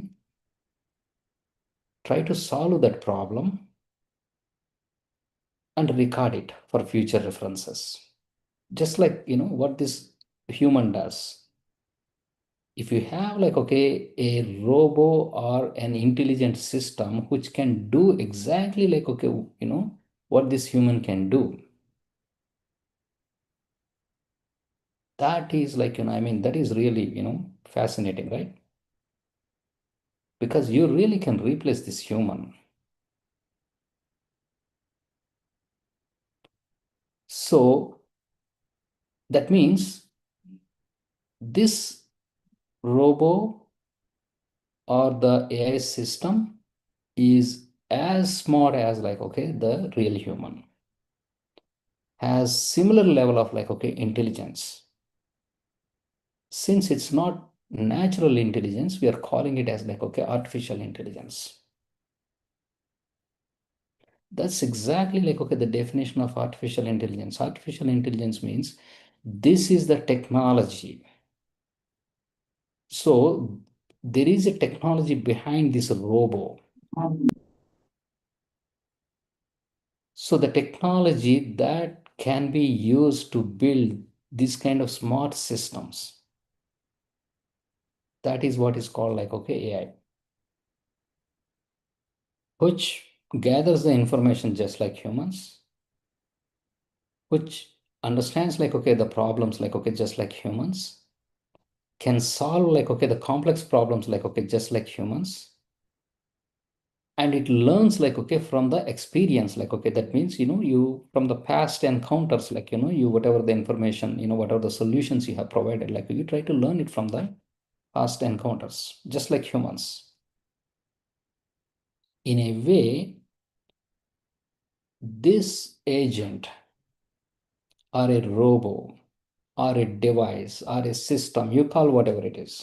Try to solve that problem and record it for future references. Just like what this human does. If you have like okay a robo or an intelligent system which can do exactly like okay what this human can do, that is like I mean that is really fascinating, right? Because you really can replace this human. So that means this robo or the AI system is as smart as like okay the real human, has similar level of like okay intelligence. Since it's not natural intelligence, we are calling it as like okay artificial intelligence. That's exactly like okay the definition of artificial intelligence. Artificial intelligence means this is the technology. So there is a technology behind this robo. So the technology that can be used to build this kind of smart systems, that is what is called like okay AI, which gathers the information just like humans, which understands like okay the problems like okay just like humans, can solve like okay the complex problems like okay just like humans, and it learns like okay from the experience like okay that means you from the past encounters like you whatever the information whatever the solutions you have provided like you try to learn it from the past encounters just like humans. In a way, this agent or a robo or a device or a system, you call whatever it is,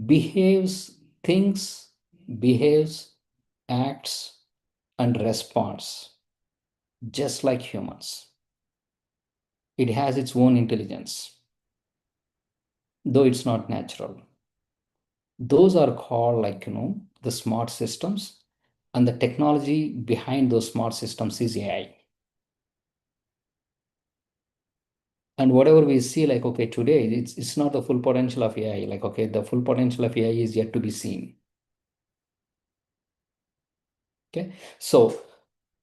behaves, acts, and responds just like humans. It has its own intelligence, though it's not natural. Those are called like, the smart systems, and the technology behind those smart systems is AI. And whatever we see, like, okay, today, it's not the full potential of AI. Like, okay, the full potential of AI is yet to be seen. Okay, so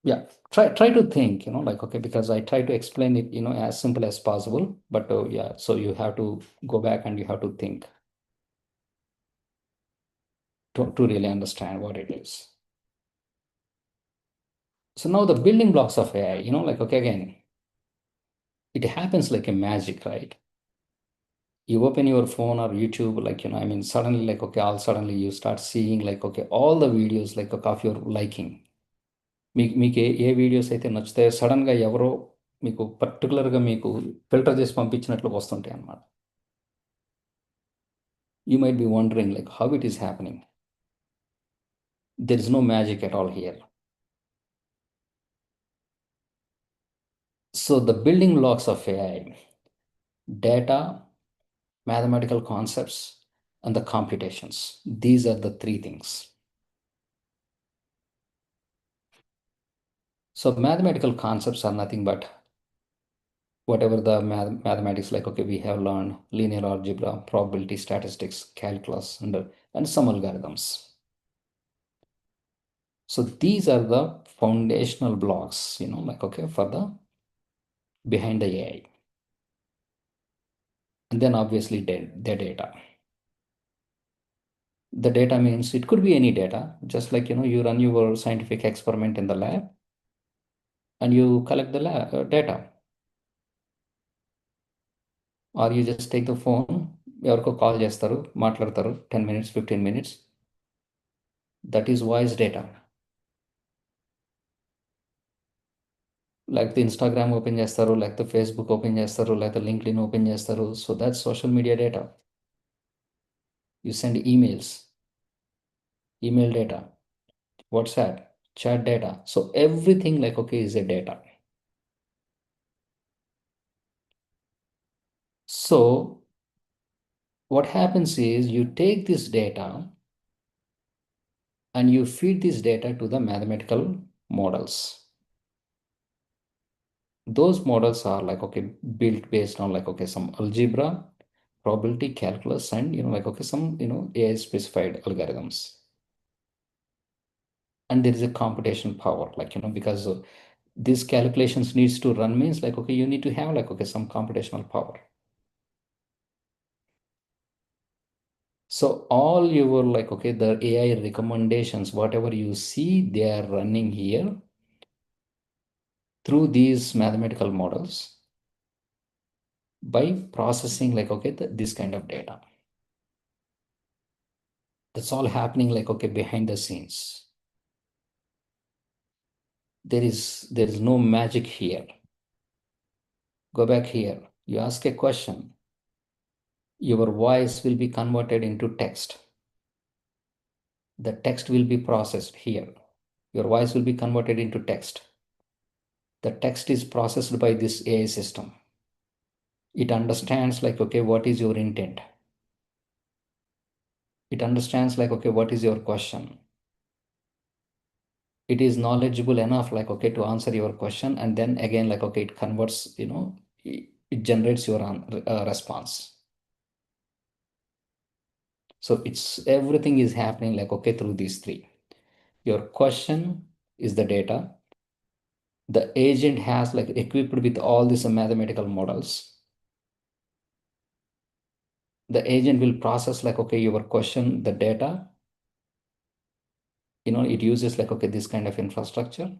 yeah, try to think, like, okay, because I try to explain it, as simple as possible, but yeah, so you have to go back and you have to think to really understand what it is. So now the building blocks of AI, like, okay, again, it happens like a magic, right? You open your phone or YouTube, like, I mean, suddenly, like, okay, all suddenly you start seeing, like, okay, all the videos, like, of your liking. మీకు ఏ videos అయితే నచ్చుతాయో సడన్గా ఎవరో మీకు పర్టికులర్గా మీకు filter చేసి పంపించినట్లు వస్తుంటాయి అన్నమాట. You might be wondering, like, how it is happening. There is no magic at all here. So the building blocks of AI: data, mathematical concepts, and the computations. These are the three things. So mathematical concepts are nothing but whatever the mathematics, like, okay, we have learned linear algebra, probability, statistics, calculus, and some algorithms. So these are the foundational blocks, like, okay, for the behind the AI. And then obviously the data. The data means it could be any data, just like, you run your scientific experiment in the lab and you collect the data. Or you just take the phone, ఎవరికో call చేస్తారు, మాట్లాడతారు 10 minutes, 15 minutes. That is voice data. Like the Instagram open చేస్తారు, like the Facebook open చేస్తారు, like the LinkedIn open చేస్తారు. So that's social media data. You send emails, email data, WhatsApp, chat data. So everything, like, okay, is a data. So what happens is you take this data and you feed this data to the mathematical models. Those models are, like, okay, built based on, like, okay, some algebra, probability, calculus, and, like, okay, some, AI specified algorithms. And there is a computation power, like, because these calculations needs to run means, like, okay, you need to have, like, okay, some computational power. So all your, like, okay, the AI recommendations, whatever you see, they are running here through these mathematical models by processing, like, okay, this kind of data. That's all happening, like, okay, behind the scenes. There is no magic here. Go back here. You ask a question. Your voice will be converted into text. The text will be processed here. Your voice will be converted into text. The text is processed by this AI system. It understands, like, okay, what is your intent? It understands, like, okay, what is your question? It is knowledgeable enough, like, okay, to answer your question, and then again, like, okay, it converts, it generates your response. So it's everything is happening, like, okay, through these three. Your question is the data. The agent has, like, equipped with all these mathematical models. The agent will process, like, okay, your question, the data, it uses, like, okay, this kind of infrastructure,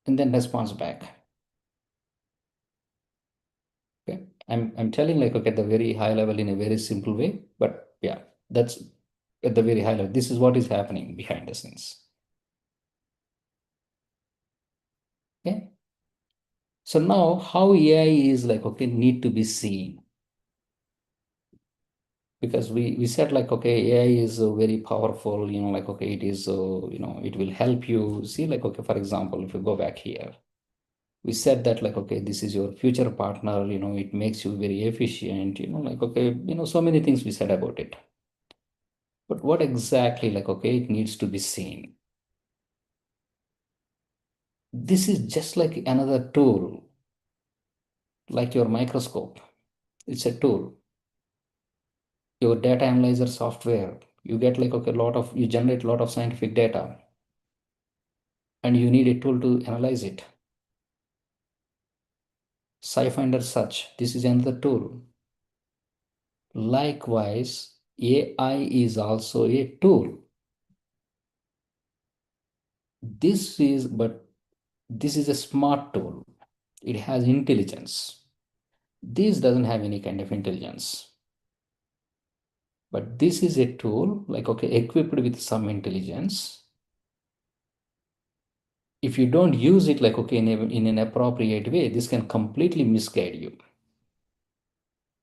and then responds back. Okay, I'm telling, like, okay, at the very high level in a very simple way, but yeah, that's at the very high level. This is what is happening behind the scenes. Okay, so now how AI is, like, okay, need to be seen, because we said, like, okay, AI is very powerful, like, okay, it is it will help you see, like, okay, for example, if you go back here, we said that, like, okay, this is your future partner, it makes you very efficient, like, okay, so many things we said about it. But what exactly, like, okay, it needs to be seen. This is just like another tool, like your microscope. It's a tool. Your data analyzer software, you get like, okay, you generate a lot of scientific data, and you need a tool to analyze it. SciFinder Search, this is another tool. Likewise, AI is also a tool. This is a smart tool. It has intelligence. This doesn't have any kind of intelligence. But this is a tool, like, okay, equipped with some intelligence. If you don't use it, like, okay, in an appropriate way, this can completely misguide you.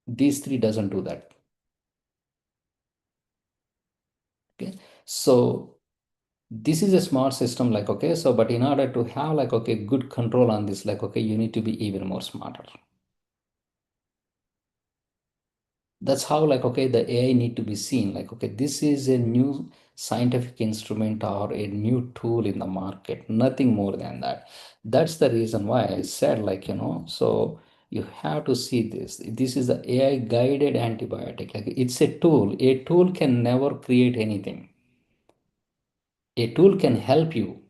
These three doesn't do that. Okay, so this is a smart system, like, okay, so but in order to have, like, okay, good control on this, like, okay, you need to be even more smarter. That's how, like, okay, the AI need to be seen, like, okay, this is a new scientific instrument or a new tool in the market, nothing more than that. That's the reason why I said, like, so you have to see this. This is the AI guided antibiotic. Like, it's a tool. A tool can never create anything. A tool can help you,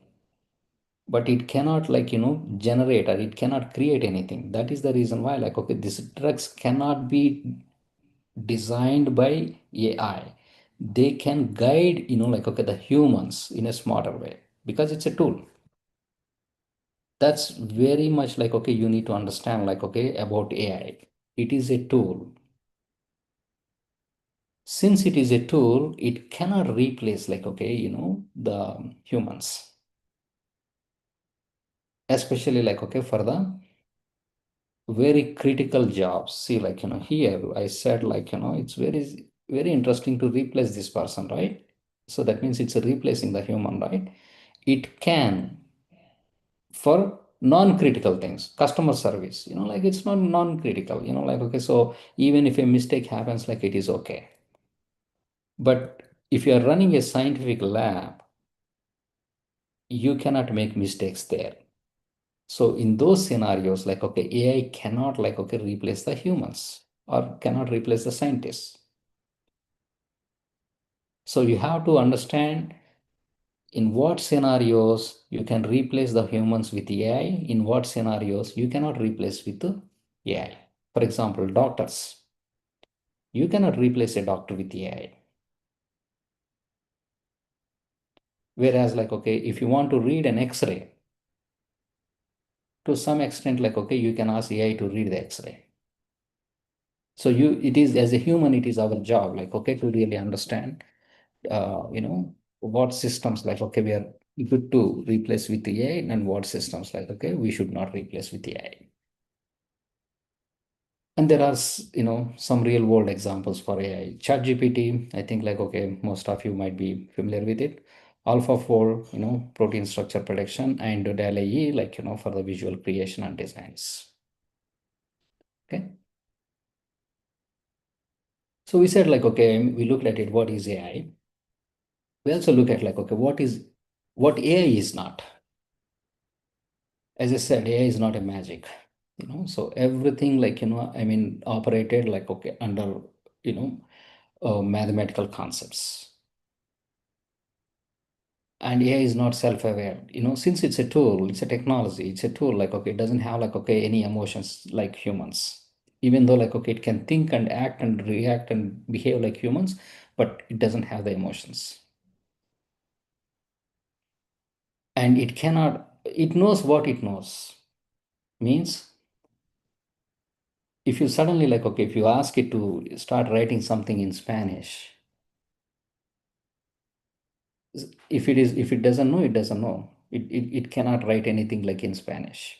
but it cannot, like, generate, or it cannot create anything. That is the reason why, like, okay, these drugs cannot be designed by AI. They can guide, like, okay, the humans in a smarter way, because it's a tool. That's very much like, okay, you need to understand, like, okay, about AI. It is a tool. Since it is a tool, it cannot replace, like, okay, the humans. Especially, like, okay, for the very critical jobs. See, like, here I said, like, it's very, very interesting to replace this person, right? So that means it's replacing the human, right? It can for non-critical things, customer service, like, it's not non-critical, like, okay, so even if a mistake happens, like, it is okay. But if you are running a scientific lab, you cannot make mistakes there. So in those scenarios, like, okay, AI cannot, like, okay, replace the humans or cannot replace the scientists. So you have to understand in what scenarios you can replace the humans with AI, in what scenarios you cannot replace with the AI. For example, doctors. You cannot replace a doctor with AI. Whereas, like, okay, if you want to read an X-ray, to some extent, like, okay, you can ask AI to read the X-ray. So it is, as a human, it is our job, like, okay, to really understand, what systems, like, okay, we are good to replace with AI, and what systems, like, okay, we should not replace with AI. And there are, some real world examples for AI. ChatGPT, I think, like, okay, most of you might be familiar with it. AlphaFold, protein structure prediction, and DALL-E, like, for the visual creation and designs. Okay. So we said, like, okay, we looked at it, what is AI? We also look at, like, okay, what AI is not. As I said, AI is not a magic, so everything, like, operated, like, okay, under, mathematical concepts. And AI is not self-aware, since it's a tool, it's a technology, it's a tool, like, okay, it doesn't have, like, okay, any emotions like humans, even though, like, okay, it can think and act and react and behave like humans, but it doesn't have the emotions. And it knows what it knows. Means, if you suddenly, like, okay, if you ask it to start writing something in Spanish, if it doesn't know, it doesn't know. It cannot write anything like in Spanish.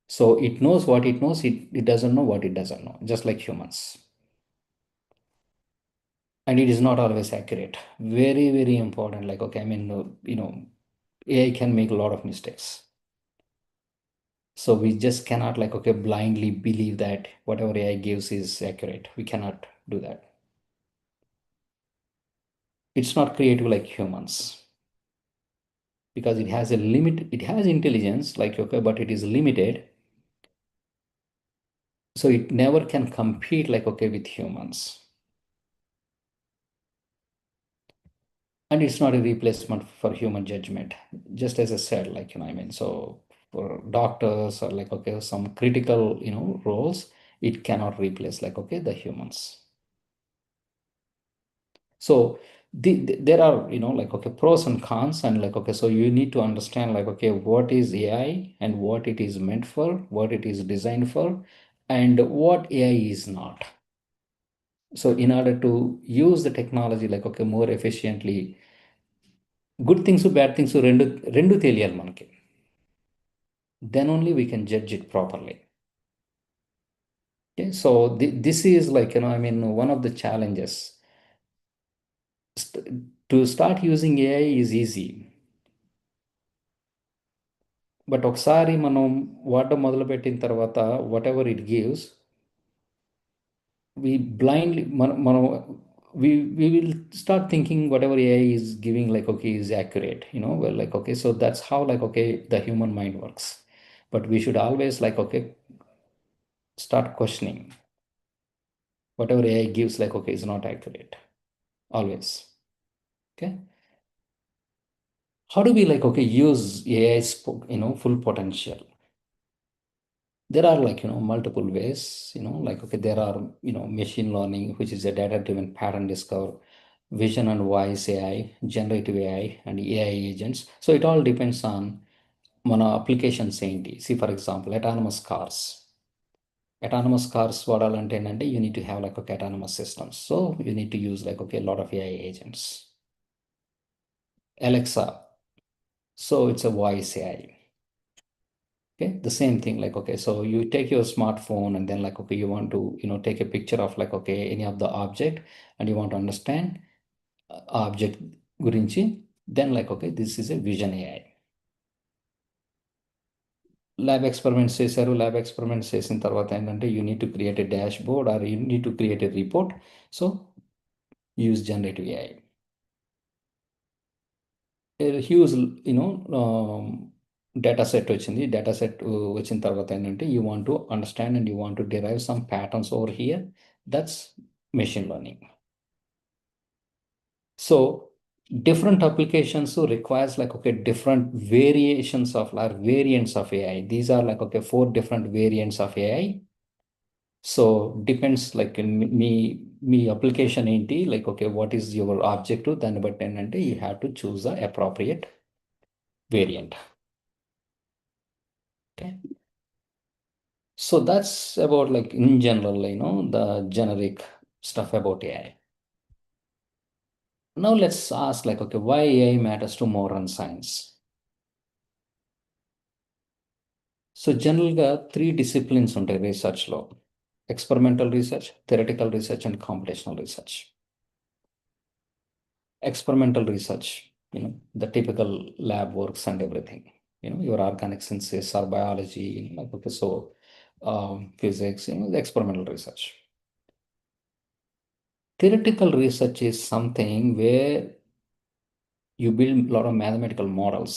So it knows what it knows, it doesn't know what it doesn't know, just like humans. And it is not always accurate. Very, very important. Like, okay, AI can make a lot of mistakes. So we just cannot, like, okay, blindly believe that whatever AI gives is accurate. We cannot do that. It's not creative like humans, because it has a limit. It has intelligence, like, okay, but it is limited. So it never can compete, like, okay, with humans. And it's not a replacement for human judgment. Just as I said, like, I mean, so for doctors or like, okay, some critical, roles, it cannot replace, like, okay, the humans. So there are, like, okay, pros and cons, and like, okay, so you need to understand, like, okay, what is AI and what it is meant for, what it is designed for, and what AI is not. So in order to use the technology, like, okay, more efficiently, good things, bad things, రెండు తెలియాలి మనకి. Then only we can judge it properly. Okay, so this is like, I mean, one of the challenges. To start using AI is easy. But ఒకసారి మనం వాడడం మొదలుపెట్టిన తర్వాత, whatever it gives, we blindly, we will start thinking whatever AI is giving, like, okay, is accurate, well, like, okay, so that's how, like, okay, the human mind works. But we should always, like, okay, start questioning whatever AI gives, like, okay, is not accurate. Always. Okay. How do we, like, okay, use AI's, full potential? There are, like, multiple ways, like, okay, there are, machine learning, which is a data-driven pattern discover, vision and voice AI, generative AI, and AI agents. So it all depends on మన applications ఏంటి. See, for example, autonomous cars. Autonomous cars వాడాలంటే ఏంటంటే you need to have, like, okay, autonomous systems. So you need to use, like, okay, a lot of AI agents. Alexa. So it's a voice AI. Okay, the same thing, like, okay, so you take your smartphone and then, like, okay, you want to, take a picture of, like, okay, any of the object, and you want to understand object గురించి, then, like, okay, this is a vision AI. Lab experiments చేశారు. Lab experiments చేసిన తర్వాత ఏంటంటే you need to create a dashboard or you need to create a report. So use generative AI. A huge, data set వచ్చింది. Data set వచ్చిన తర్వాత ఏంటంటే you want to understand and you want to derive some patterns over here. That's machine learning. So different applications requires, like, okay, different variations of, or variants of AI. These are, like, okay, 4 different variants of AI. So depends, like, me application ఏంటి, like, okay, what is your objective, దాన్ని బట్టి ఏంటంటే you have to choose the appropriate variant. Okay. So that's about, like, in general, the generic stuff about AI. Now let's ask, like, okay, why AI matters to modern science. So generally 3 disciplines ఉంటాయి రీసెర్చ్లో: experimental research, theoretical research, and computational research. Experimental research, the typical lab works and everything, your organic synthesis or biology, like, okay, so physics, the experimental research. Theoretical research is something where you build a lot of mathematical models.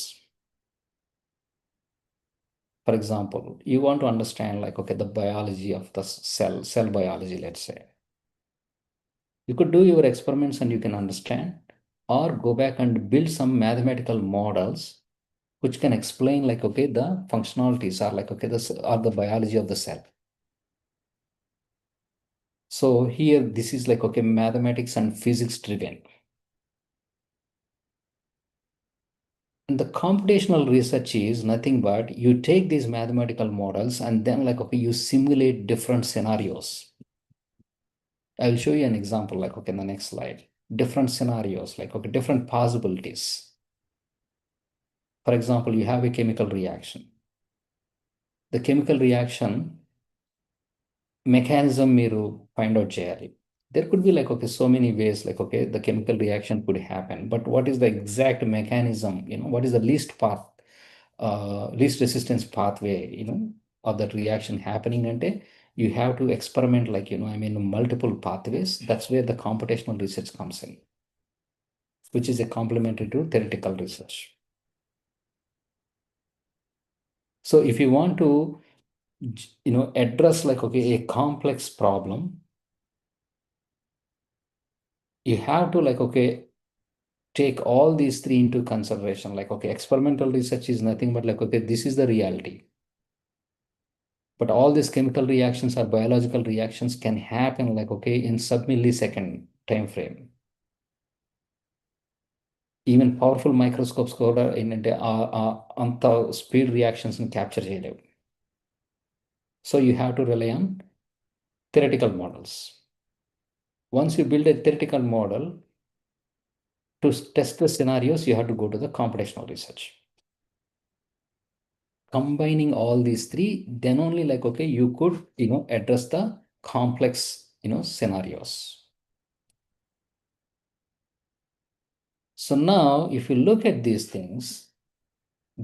For example, you want to understand, like, okay, the biology of the cell biology, let's say. You could do your experiments and you can understand, or go back and build some mathematical models which can explain, like, okay, the functionalities, or like, okay, or the biology of the cell. So here, this is, like, okay, mathematics and physics driven. And the computational research is nothing but you take these mathematical models and then, like, okay, you simulate different scenarios. I will show you an example, like, okay, in the next slide. Different scenarios, like, okay, different possibilities. For example, you have a chemical reaction. The chemical reaction mechanism మీరు find out చేయాలి. There could be, like, okay, so many ways, like, okay, the chemical reaction could happen, but what is the exact mechanism, what is the least resistance pathway, of that reaction happening ante you have to experiment like, I mean, multiple pathways. That's where the computational research comes in, which is a complementary to theoretical research. So if you want to, address like, okay, a complex problem, you have to like, okay, take all these three into consideration. Like, okay, experimental research is nothing but like, okay, this is the reality. But all these chemical reactions or biological reactions can happen like, okay, in sub-millisecond time frame. Even powerful microscopes కూడా ఏంటంటే అంత speed reactions ని capture చేయలేవు. So you have to rely on theoretical models. Once you build a theoretical model, to test the scenarios, you have to go to the computational research. Combining all these three, then only like, okay, you could, address the complex, scenarios. So now, if you look at these things,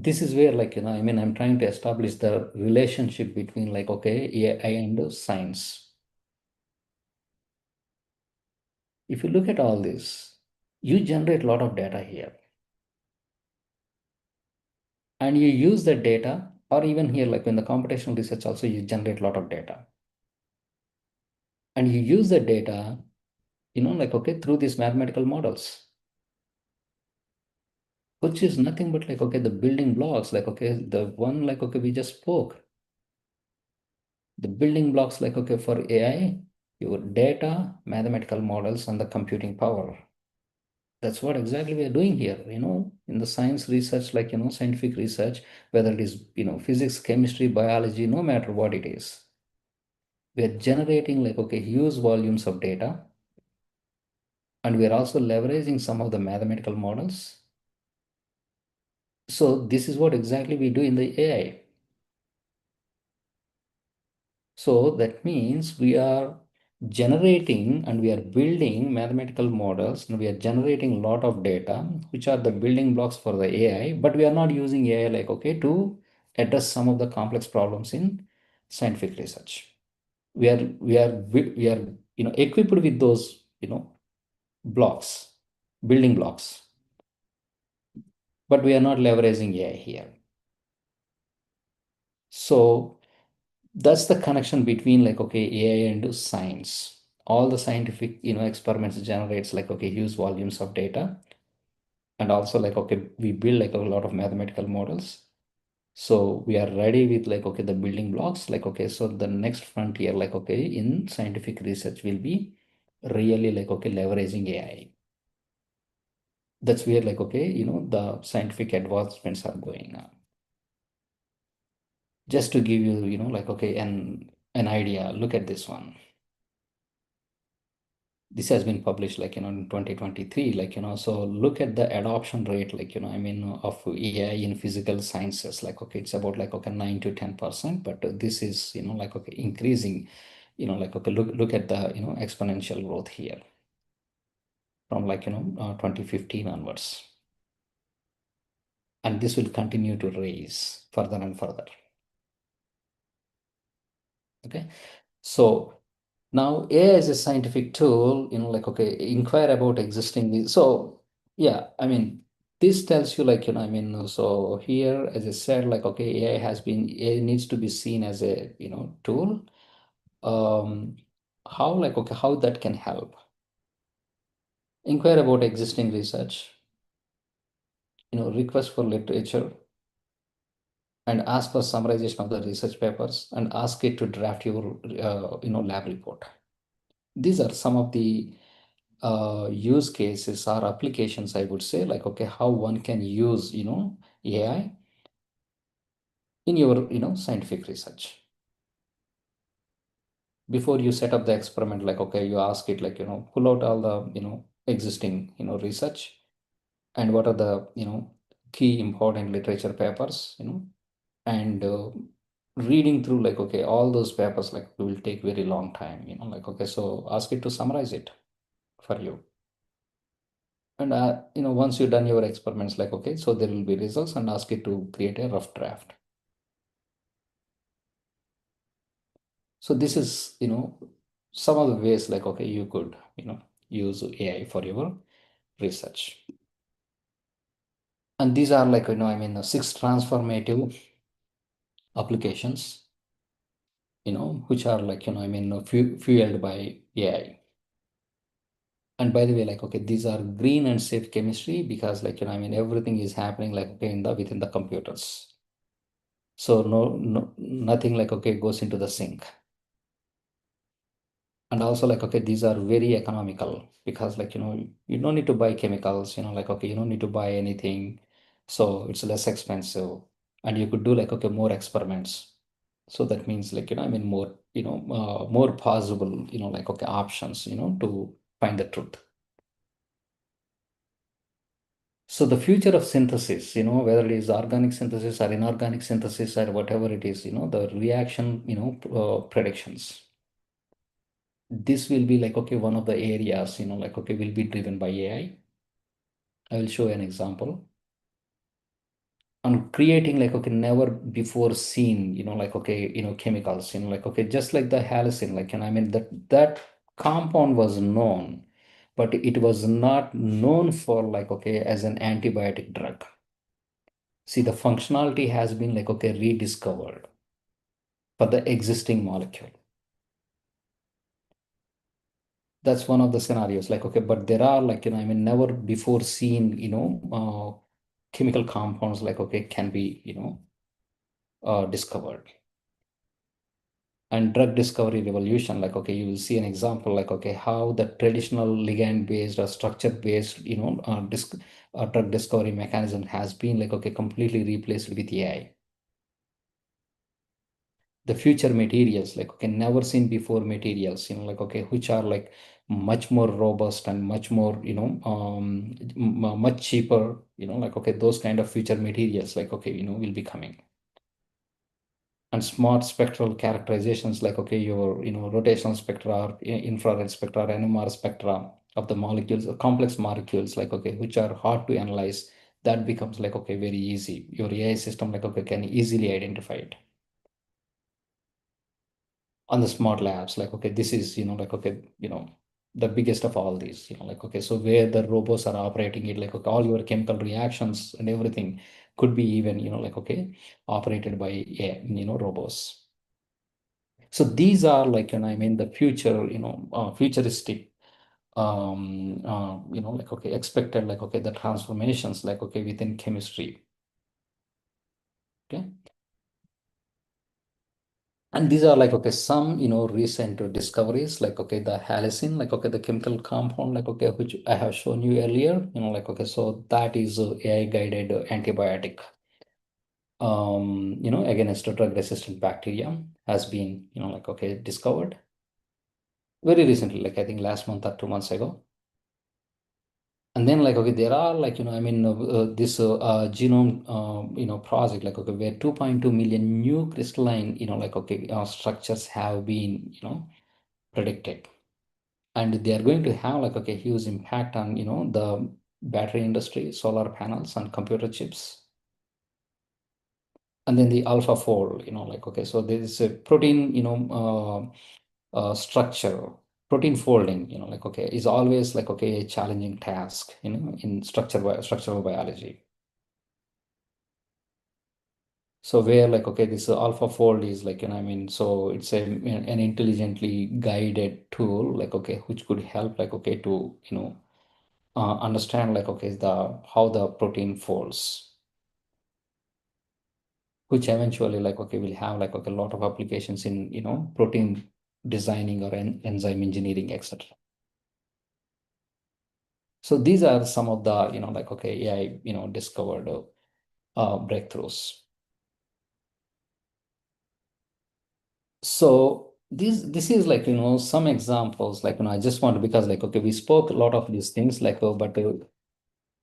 this is where like, I mean, I'm trying to establish the relationship between like, okay, AI and science. If you look at all this, you generate a lot of data here. And you use that data, or even here, like in the computational research also, you generate a lot of data. And you use the data, like, okay, through these mathematical models, which is nothing but like, okay, the building blocks, like, okay, the one like, okay, we just spoke. The building blocks like, okay, for AI, your data, mathematical models, and the computing power. That's what exactly we are doing here, in the science research, like, scientific research, whether it is, physics, chemistry, biology, no matter what it is. We are generating like, okay, huge volumes of data. And we are also leveraging some of the mathematical models. So this is what exactly we do in the AI. So that means we are generating and we are building mathematical models, and we are generating a lot of data, which are the building blocks for the AI, but we are not using AI like, okay, to address some of the complex problems in scientific research. We are equipped with those, blocks, building blocks, but we are not leveraging AI here. So that's the connection between like, okay, AI and science. All the scientific, experiments generates like, okay, huge volumes of data. And also like, okay, we build like a lot of mathematical models. So we are ready with like, okay, the building blocks, like, okay, so the next frontier, like, okay, in scientific research will be really like, okay, leveraging AI. That's where like, okay, the scientific advancements are going on. Just to give you, like, okay, an idea, look at this one. This has been published like, in 2023, like, so look at the adoption rate, like, I mean, of AI in physical sciences, like, okay, it's about like, okay, 9 to 10%, but this is, like, okay, increasing, like, okay, look at the, exponential growth here from like, 2015 onwards. And this will continue to raise further and further. Okay, so now AI is a scientific tool, like, okay, inquire about existing. So yeah, I mean, this tells you like, I mean, so here, as I said, like, okay, AI needs to be seen as a, tool. How like, okay, how that can help? Inquire about existing research, request for literature, and ask for summarization of the research papers, and ask it to draft your, lab report. These are some of the use cases or applications, I would say, like, okay, how one can use, AI in your, scientific research. Before you set up the experiment, like, okay, you ask it, like, pull out all the, existing, research, and what are the, key important literature papers, and reading through, like, okay, all those papers, like, will take very long time, like, okay, so ask it to summarize it for you. And once you've done your experiments, like, okay, so there will be results, and ask it to create a rough draft. So this is, some of the ways like, okay, you could, use AI for your research. And these are like, the 6 transformative applications, which are like, fueled by AI. And by the way, like, okay, these are green and safe chemistry because like, everything is happening like, okay, within the computers. So nothing like, okay, goes into the sink. And also like, okay, these are very economical because like, you don't need to buy chemicals, like, okay, you don't need to buy anything. So it's less expensive and you could do like, okay, more experiments. So that means like, more, more possible, like, okay, options, to find the truth. So the future of synthesis, whether it is organic synthesis or inorganic synthesis or whatever it is, the reaction, predictions. This will be like, okay, one of the areas, like, okay, will be driven by AI. I will show an example. On creating like, okay, never before seen, like, okay, chemicals, like, okay, just like the halocene, like, that compound was known, but it was not known for like, okay, as an antibiotic drug. See, the functionality has been like, okay, rediscovered for the existing molecule. That's one of the scenarios like, okay, but there are like, never before seen, chemical compounds like, okay, can be, discovered. And drug discovery revolution, like, okay, you will see an example like, okay, how the traditional ligand based or structure based, drug discovery mechanism has been like, okay, completely replaced with AI. The future materials, like, okay, never seen before materials, like, okay, which are like much more robust and much more, much cheaper, like, okay, those kind of future materials, like, okay, will be coming. And smart spectral characterizations, like, okay, your, rotational spectra, or infrared spectra, or NMR spectra of the molecules, complex molecules, like, okay, which are hard to analyze, that becomes like, okay, very easy. Your AI system, like, okay, can easily identify it. On the smart labs, like, okay, this is, like, okay, the biggest of all these, like, okay, so where the robots are operating it, like, okay, all your chemical reactions and everything could be even, like, okay, operated by, robots. So these are like, the future, futuristic, like, okay, expected, like, okay, the transformations, like, okay, within chemistry. Okay. And these are like, okay, some, recent discoveries, like, okay, the halocene, like, okay, the chemical compound, like, okay, which I have shown you earlier, like, okay, so that is AI guided antibiotic, against a drug resistant bacteria has been, like, okay, discovered very recently, like, I think last month or 2 months ago. And then like, okay, there are like, this genome, project, like, okay, where 2.2 million new crystalline, like, okay, structures have been, predicted. And they are going to have like, okay, huge impact on, the battery industry, solar panels and computer chips. And then the AlphaFold, like, okay, so there is a protein, structure, protein folding, like, okay, is always like, okay, a challenging task, in structural biology. So where like, okay, this AlphaFold is like, so it's an intelligently guided tool, like, okay, which could help like, okay, to, understand like, okay, how the protein folds, which eventually like, okay, will have like, okay, a lot of applications in, protein designing or enzyme engineering, etc. So these are some of the, like, okay, AI, discovered breakthroughs. So this is like, some examples, like, I just want to, because like, okay, we spoke a lot of these things, like, but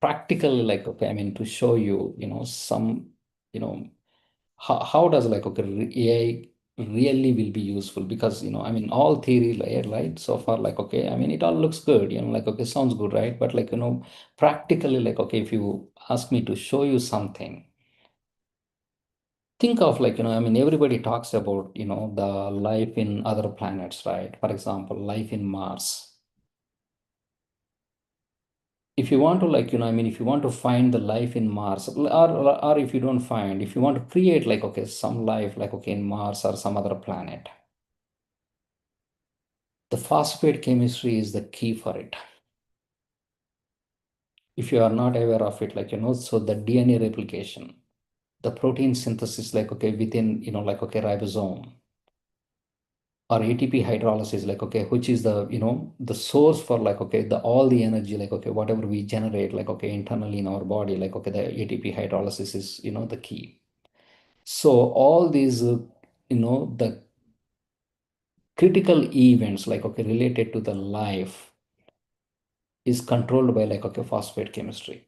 practically, like, okay, to show you, some, how does like, okay, AI really will be useful, because, all theory, right, so far, like, okay, it all looks good, like, okay, sounds good, right? But like, practically, like, okay, if you ask me to show you something think of like, I mean, everybody talks about, the life in other planets, right? For example, life in Mars. If you want to like, I mean, if you want to find the life in Mars, or if you don't find, if you want to create like, okay, some life like, okay, in Mars or some other planet, the phosphate chemistry is the key for it. If you are not aware of it, like, so the DNA replication, the protein synthesis, like, okay, within, like, okay, ribosome, or ATP hydrolysis, like, okay, which is the, the source for like, okay, the all the energy, like, okay, whatever we generate, like, okay, internally in our body, like, okay, the ATP hydrolysis is, the key. So all these, the critical events, like, okay, related to the life is controlled by like, okay, phosphate chemistry,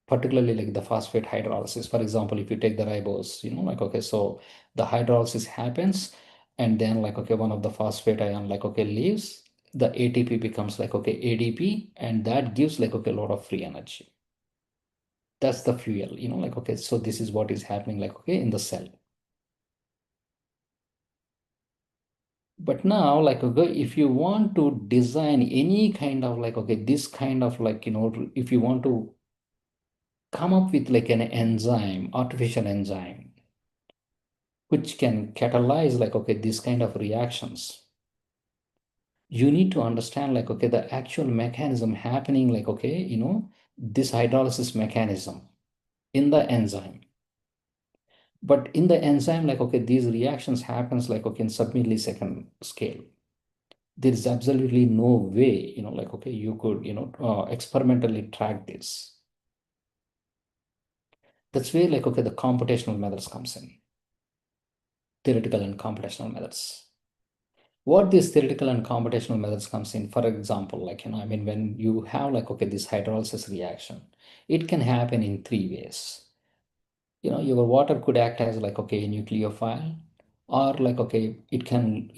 particularly like the phosphate hydrolysis. For example, if you take the ribose, like, okay, so the hydrolysis happens, and then like, okay, one of the phosphate ion, like, okay, leaves, the ATP becomes like, okay, ADP, and that gives like, okay, a lot of free energy. That's the fuel, like, okay, so this is what is happening, like, okay, in the cell. But now, like, okay, if you want to design any kind of like, okay, this kind of like, if you want to come up with like an enzyme, artificial enzyme, which can catalyze like, okay, this kind of reactions, you need to understand like, okay, the actual mechanism happening, like, okay, this hydrolysis mechanism in the enzyme. But in the enzyme, like, okay, these reactions happens like, okay, in sub-millisecond scale. There is absolutely no way, like, okay, you could, experimentally track this. That's where like, okay, the computational methods comes in, theoretical and computational methods. What these theoretical and computational methods comes in, for example, like, I mean, when you have like, okay, this hydrolysis reaction, it can happen in three ways. Your water could act as like, okay, a nucleophile, or like, okay, it can,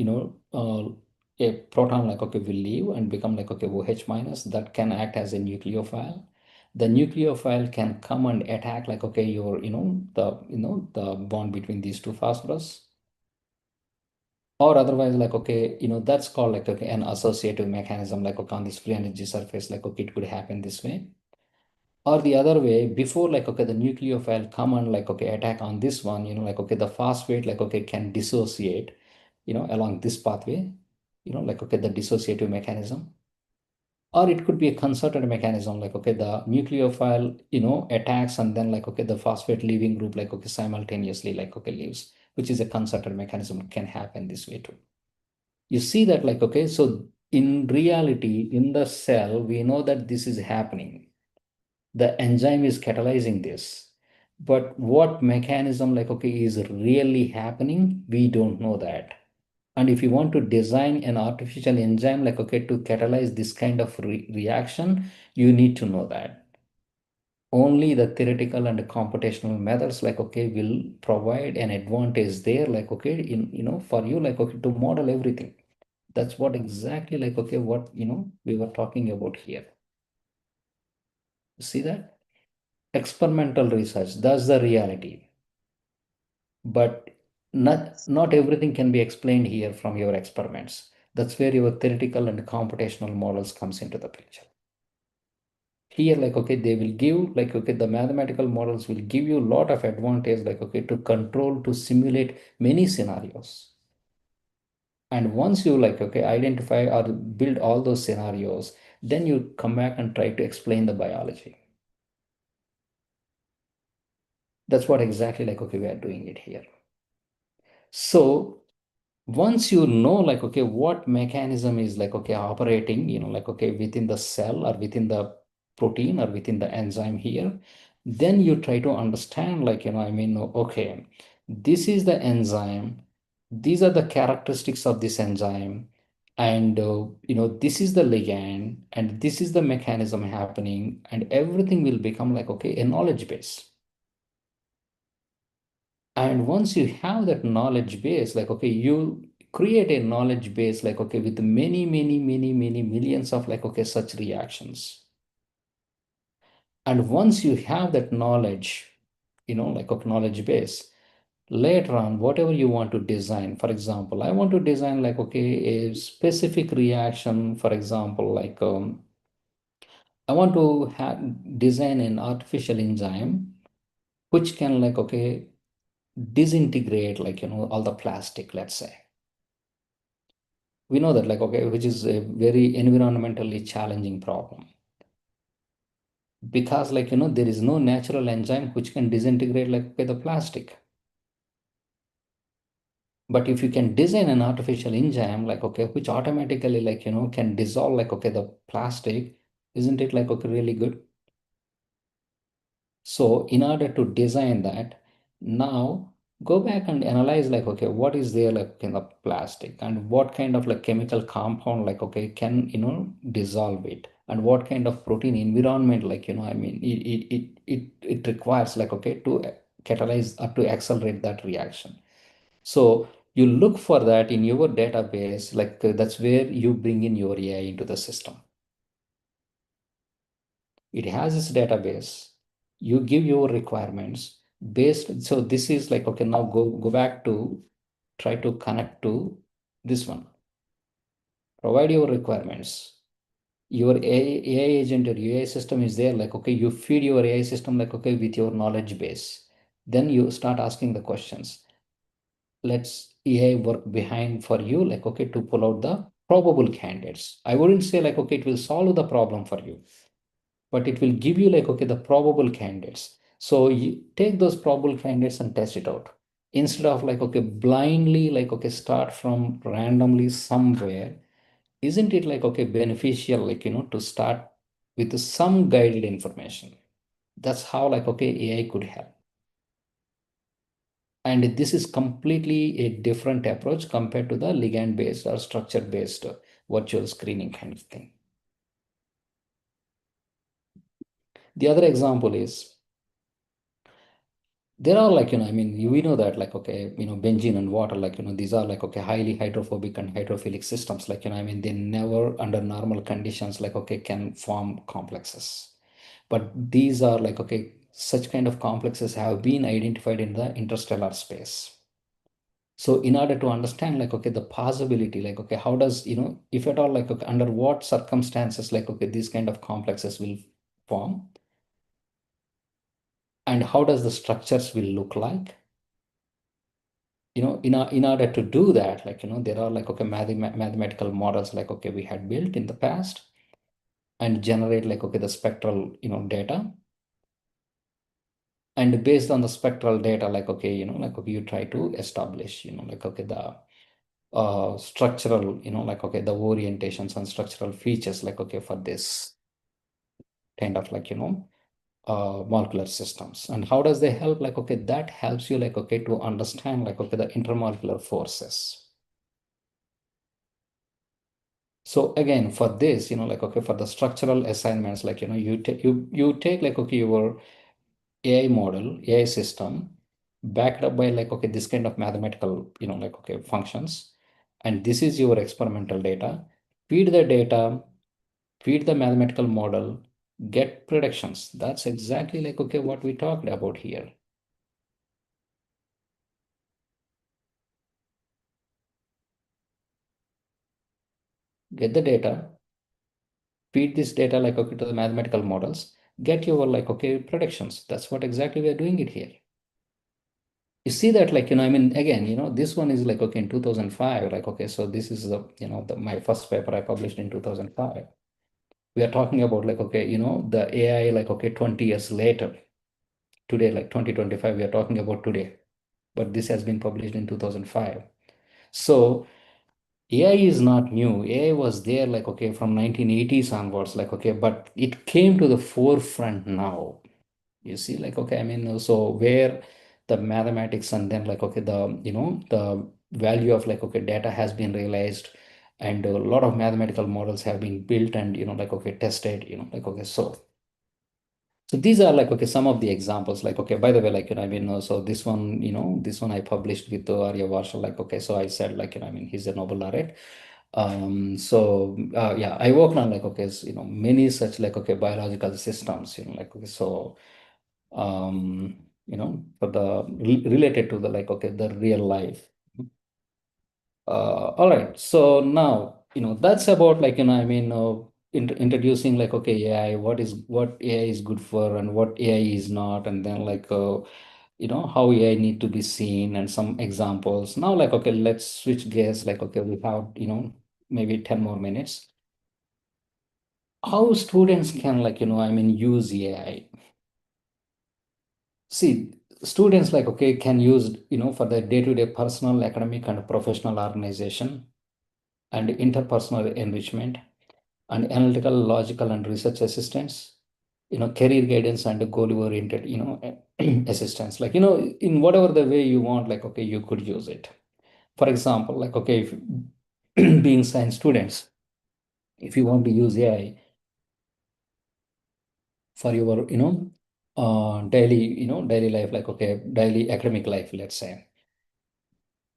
a proton like, okay, will leave and become like, okay, OH minus, that can act as a nucleophile. The nucleophile can come and attack like, okay, your, the bond between these two phosphorus. Or otherwise, like, okay, that's called like, okay, an associative mechanism, like, okay, on this free energy surface, like, okay, it could happen this way. Or the other way, before like, okay, the nucleophile come and like, okay, attack on this one, like, okay, the phosphate, like, okay, can dissociate, along this pathway, like, okay, the dissociative mechanism. Or it could be a concerted mechanism, like, okay, the nucleophile, attacks, and then like, okay, the phosphate leaving group, like, okay, simultaneously, like, okay, leaves, which is a concerted mechanism, can happen this way too. You see that, like, okay, so in reality, in the cell, we know that this is happening. The enzyme is catalyzing this. But what mechanism, like, okay, is really happening, we don't know that. And if you want to design an artificial enzyme, like, okay, to catalyze this kind of reaction, you need to know that. Only the theoretical and computational methods, like, okay, will provide an advantage there, like, okay, for you, like, okay, to model everything. That's what exactly like, okay, what, we were talking about here. See that? Experimental research, that's the reality. But not everything can be explained here from your experiments. That's where your theoretical and computational models comes into the picture. Here, like, okay, they will give, like, okay, the mathematical models will give you a lot of advantage, like, okay, to control, to simulate many scenarios. And once you like, okay, identify or build all those scenarios, then you come back and try to explain the biology. That's what exactly like, okay, we are doing it here. So once you know, like, okay, what mechanism is like, okay, operating, like, okay, within the cell or within the protein or within the enzyme here, then you try to understand, like, I mean, okay, this is the enzyme, these are the characteristics of this enzyme, and this is the ligand, and this is the mechanism happening, and everything will become like, okay, a knowledge base. And once you have that knowledge base, like, okay, you create a knowledge base, like, okay, with many, many, many, many millions of like, okay, such reactions. And once you have that knowledge, like a knowledge base. Later on, whatever you want to design, for example, I want to design like, okay, a specific reaction, for example, like I want to design an artificial enzyme which can like, okay, disintegrate like, all the plastic, let's say. We know that like, okay, which is a very environmentally challenging problem. Because like, there is no natural enzyme which can disintegrate like, okay, the plastic. But if you can design an artificial enzyme, like, okay, which automatically like, can dissolve like, okay, the plastic, isn't it like, okay, really good? So in order to design that, now go back and analyze like, okay, what is there like in the plastic and what kind of like chemical compound like, okay, can, dissolve it, and what kind of protein environment like, I mean, it requires like, okay, to catalyze or to accelerate that reaction. So you look for that in your database, like that's where you bring in your AI into the system. It has its database. You give your requirements based. So this is like, okay, now go back to try to connect to this one. Provide your requirements. Your AI agent or AI system is there. Like, okay, you feed your AI system like, okay, with your knowledge base. Then you start asking the questions. Let's AI work behind for you, like, okay, to pull out the probable candidates. I wouldn't say like, okay, it will solve the problem for you, but it will give you like, okay, the probable candidates. So you take those probable candidates and test it out. Instead of like, okay, blindly, like, okay, start from randomly somewhere. Isn't it like, okay, beneficial, like, to start with some guided information? That's how like, okay, AI could help. And this is completely a different approach compared to the ligand-based or structure-based virtual screening kind of thing. The other example is, there are like, I mean, we know that like, okay, benzene and water, like, these are like, okay, highly hydrophobic and hydrophilic systems. Like, I mean, they never under normal conditions, like, okay, can form complexes. But these are like, okay, such kind of complexes have been identified in the interstellar space. So in order to understand like, okay, the possibility, like, okay, how does, if at all, like, okay, under what circumstances, like, okay, these kind of complexes will form, and how does the structures will look like, in order to do that, like, there are like, okay, mathematical models, like, okay, we had built in the past and generate like, okay, the spectral, data. And based on the spectral data, like, okay, like, okay, you try to establish, like, okay, the structural, like, okay, the orientations and structural features, like, okay, for this kind of like, molecular systems. And how does they help? Like, okay, that helps you like, okay, to understand like, okay, the intermolecular forces. So again, for this, like, okay, for the structural assignments, like, you take like, okay, your AI model, AI system, backed up by like, okay, this kind of mathematical, like, okay, functions. And this is your experimental data. Feed the data, feed the mathematical model, get predictions. That's exactly like, okay, what we talked about here. Get the data, feed this data like, okay, to the mathematical models, get your like, okay, predictions. That's what exactly we are doing it here. You see that like, I mean, again, this one is like, okay, in 2005, like, okay, so this is the, my first paper I published in 2005. We are talking about like, okay, the AI, like, okay, 20 years later, today, like 2025, we are talking about today, but this has been published in 2005. So AI is not new. AI was there like, okay, from 1980s onwards, like, okay, but it came to the forefront now. You see, like, okay, I mean, so where the mathematics and then like, okay, the value of like, okay, data has been realized, and a lot of mathematical models have been built and, like, okay, tested, like, okay, so these are like, okay, some of the examples, like, okay, by the way, like, I mean, so this one, this one I published with Arya Varshal, like, okay, so I said, like, I mean, he's a Nobel laureate. So yeah, I worked on like, okay, so, many such like, okay, biological systems, like, okay, so, related to the like, okay, the real life. All right. So now, that's about like, I mean, introducing like, okay, AI, what AI is good for and what AI is not. And then like, how AI need to be seen and some examples. Now, like, okay, let's switch gears. Like, okay, we have, maybe 10 more minutes. How students can like, I mean, use AI. See, students like, okay, can use, for their day-to-day personal, academic and professional organization and interpersonal enrichment and analytical, logical and research assistance, career guidance and goal-oriented, assistance. Like, in whatever the way you want, like, okay, you could use it. For example, like, okay, if being science students, if you want to use AI for your, daily life, like, okay, daily academic life, let's say,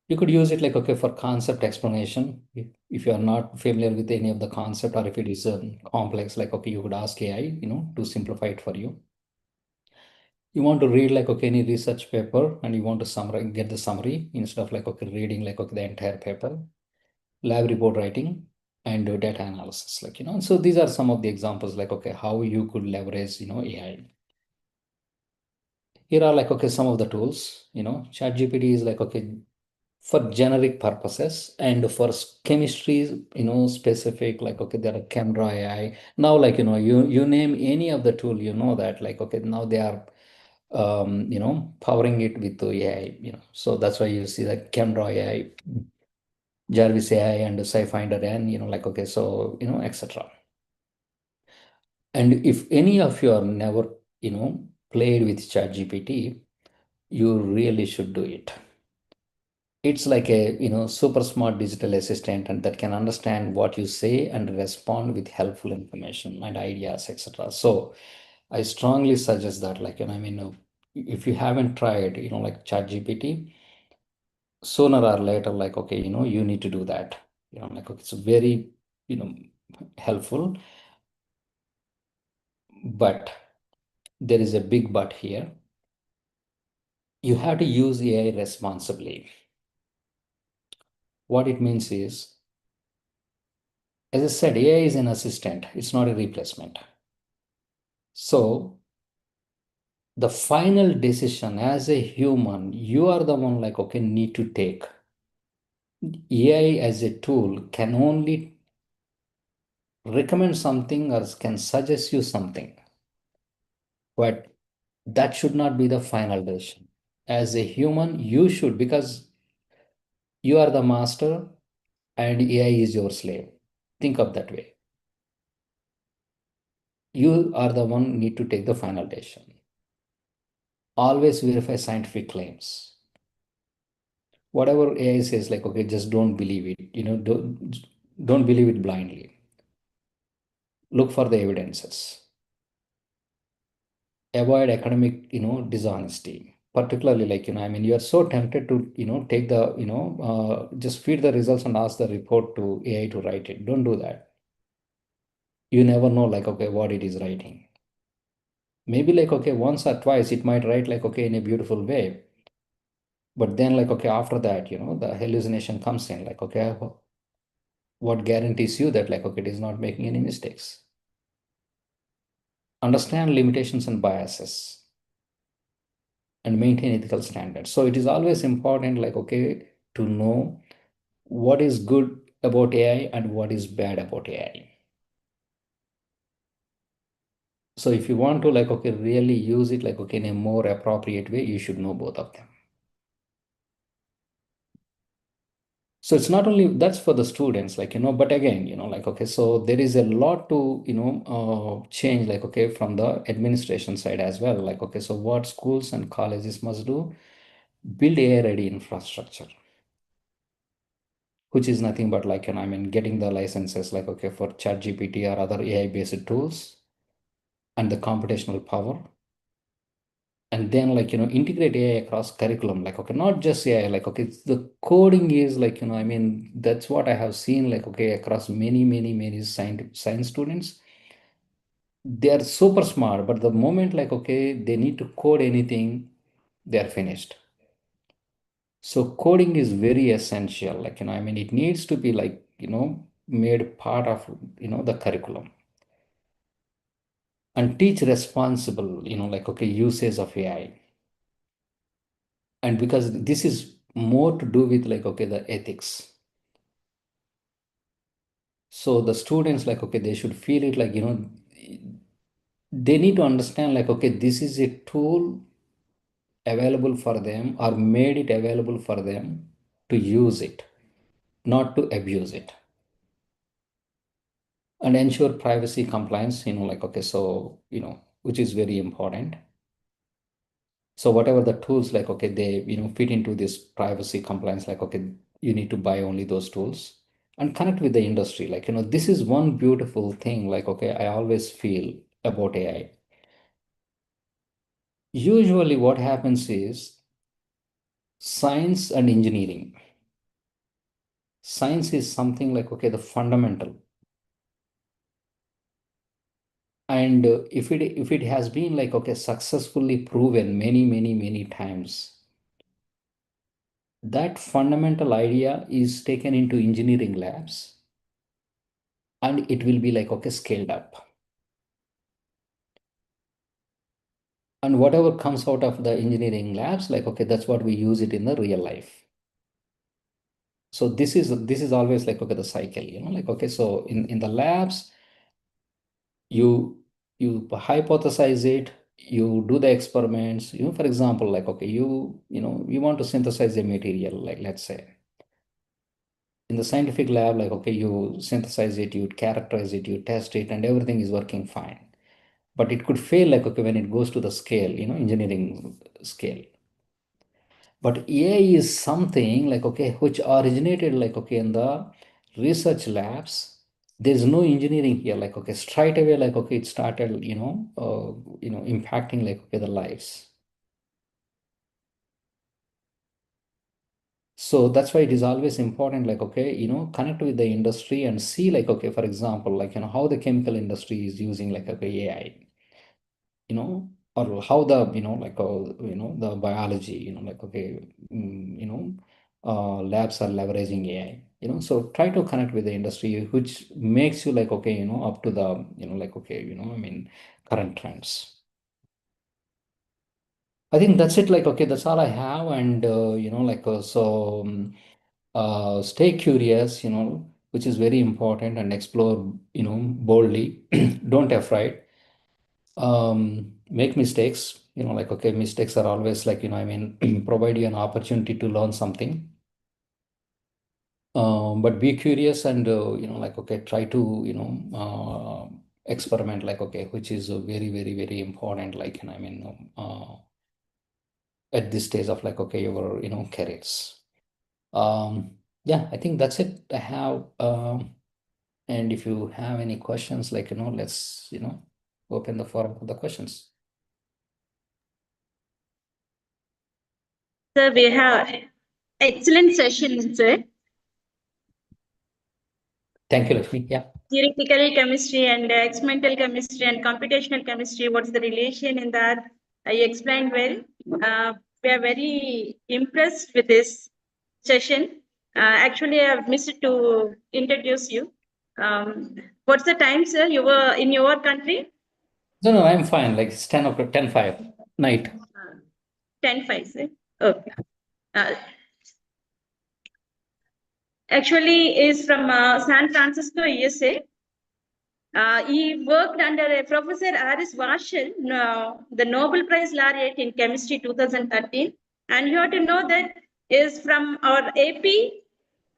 you could use it like, okay, for concept explanation. If you are not familiar with any of the concept or if it is complex, like, okay, you could ask AI, to simplify it for you. You want to read like, okay, any research paper and you want to summarize, get the summary instead of like, okay, reading like, okay, the entire paper, lab report writing and data analysis, like, so these are some of the examples like, okay, how you could leverage, AI. Here are like, okay, some of the tools, ChatGPT is like, okay, for generic purposes and for chemistry, specific, like, okay, there are camera AI. Now, like, you name any of the tool, that like, okay, now they are, powering it with the AI, so that's why you see like camera AI, Jarvis AI and SciFinder and, like, okay, so, etc. And if any of you are never, played with ChatGPT, you really should do it. It's like a super smart digital assistant and that can understand what you say and respond with helpful information and ideas, etc. So I strongly suggest that, like, I mean, if you haven't tried, like ChatGPT, sooner or later, like, okay, you need to do that. Like, okay, it's very, helpful, but there is a big but here. You have to use AI responsibly. What it means is, as I said, AI is an assistant. It's not a replacement. So the final decision as a human, you are the one like, okay, need to take. AI as a tool can only recommend something or can suggest you something, but that should not be the final decision. As a human, you should, because you are the master and AI is your slave. Think of that way. You are the one need to take the final decision. Always verify scientific claims. Whatever AI says, like, okay, just don't believe it. Don't believe it blindly. Look for the evidences. Avoid academic, dishonesty. Particularly, like, I mean, you are so tempted to, take the, just feed the results and ask the report to AI to write it. Don't do that. You never know, like, okay, what it is writing. Maybe like, okay, once or twice it might write like, okay, in a beautiful way. But then like, okay, after that, the hallucination comes in, like, okay, what guarantees you that like, okay, it is not making any mistakes? Understand limitations and biases and maintain ethical standards. So it is always important, like, okay, to know what is good about AI and what is bad about AI. So if you want to like, okay, really use it like, okay, in a more appropriate way, you should know both of them. So it's not only that's for the students, like, but again, like, okay, so there is a lot to, change, like, okay, from the administration side as well. Like, okay, so what schools and colleges must do, build AI ready infrastructure, which is nothing but like, I mean, getting the licenses, like, okay, for ChatGPT or other AI based tools and the computational power. And then like, integrate AI across curriculum, like, okay, not just AI, like, okay, the coding is like, I mean, that's what I have seen, like, okay, across many science students. They are super smart, but the moment like, okay, they need to code anything, they are finished. So coding is very essential. Like, I mean, it needs to be like, made part of, the curriculum. And teach responsible, like, okay, usage of AI. And because this is more to do with like, okay, the ethics. So the students, like, okay, they should feel it like, they need to understand like, okay, this is a tool available for them or made it available for them to use it, not to abuse it. And ensure privacy compliance, like, okay, so, which is very important. So whatever the tools, like, okay, they, fit into this privacy compliance, like, okay, you need to buy only those tools and connect with the industry. Like, this is one beautiful thing, like, okay, I always feel about AI. Usually what happens is science and engineering. Science is something like, okay, the fundamental. And if it has been like, okay, successfully proven many times, that fundamental idea is taken into engineering labs and it will be like, okay, scaled up. And whatever comes out of the engineering labs, like, okay, that's what we use it in the real life. So this is always like, okay, the cycle, like, okay, so in the labs, you hypothesize it, you do the experiments, for example, like, okay, you want to synthesize a material, like, let's say in the scientific lab, like, okay, you synthesize it, you characterize it, you test it, and everything is working fine. But it could fail, like, okay, when it goes to the scale, engineering scale. But AI is something like, okay, which originated like, okay, in the research labs. There's no engineering here, like, okay, straight away, like, okay, it started, impacting like, okay, the lives. So that's why it is always important, like, okay, connect with the industry and see, like, okay, for example, like, how the chemical industry is using like, okay, AI, or how the, like, the biology, like, okay, labs are leveraging AI, so try to connect with the industry, which makes you like, okay, up to the, like, okay, I mean, current trends. I think that's it. Like, okay, that's all I have. And, like, so stay curious, which is very important, and explore, boldly. Don't afraid. Make mistakes, like, okay, mistakes are always like, I mean, provide you an opportunity to learn something. But be curious and, like, okay, try to, experiment, like, okay, which is very important, like, I mean, at this stage of like, okay, your, careers. Yeah, I think that's it I have. And if you have any questions, like, let's, open the forum for the questions. Sir, we have excellent session, sir. Thank you, Lakshmi. Yeah. Theoretical chemistry and experimental chemistry and computational chemistry, what's the relation in that? You explained well. We are very impressed with this session. Actually, I've missed to introduce you. What's the time, sir? You were in your country? No, I'm fine. Like, it's 10 o'clock, 10:05 night. 10:05, sir. Okay. Actually, is from San Francisco, USA. He worked under Professor Aris Varshil, the Nobel Prize laureate in chemistry 2013. And you have to know that is from our AP,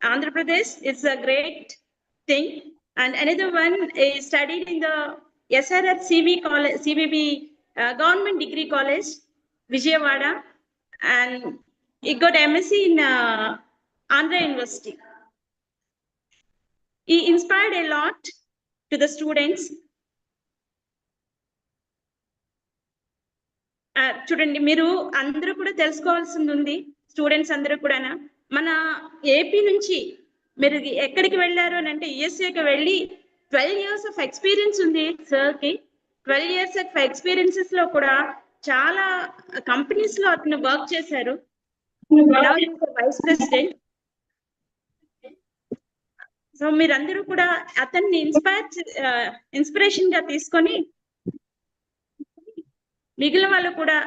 Andhra Pradesh. It's a great thing. And another one is studied in the SRR CVB Government Degree College, Vijayawada. And he got MSc in Andhra University. He inspired a lot to the students. చూడండి, మీరు అందరూ కూడా తెలుసుకోవాల్సింది ఉంది. Students అందరూ కూడా మన AP నుంచి మీరు ఎక్కడికి వెళ్ళారు అని అంటే యుఎస్ఏకి వెళ్ళి 12 years ఆఫ్ ఎక్స్పీరియన్స్ ఉంది సార్కి. 12 years ఆఫ్ ఎక్స్పీరియన్సెస్ లో కూడా చాలా కంపెనీస్ లో అతను వర్క్ చేశారు. Now vice president. సో మీరందరూ కూడా అతన్ని ఇన్స్పిరేషన్ గా తీసుకొని మిగిలిన వాళ్ళు కూడా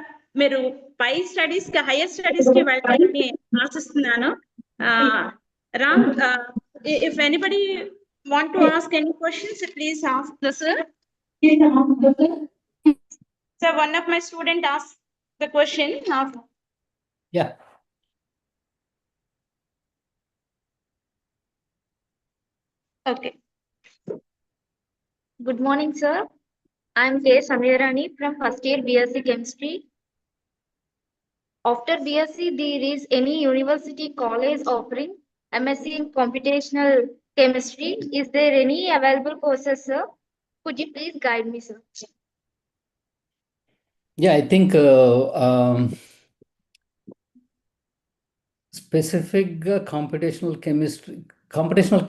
మీరు పై స్టడీస్ కి హైయర్ స్టడీస్ కి వెళ్ళాలని ఆశిస్తున్నాను. Ram, if anybody want to ask any questions, please ask the sir. So one of my student asked the question. Yeah. Okay. Good morning, sir. I'm K. Samirani from first year BSc Chemistry. After BSc, there is any university college offering MSc in computational chemistry? Is there any available courses, sir? Could you please guide me, sir? Yeah, I think స్పెసిఫిక్గా computational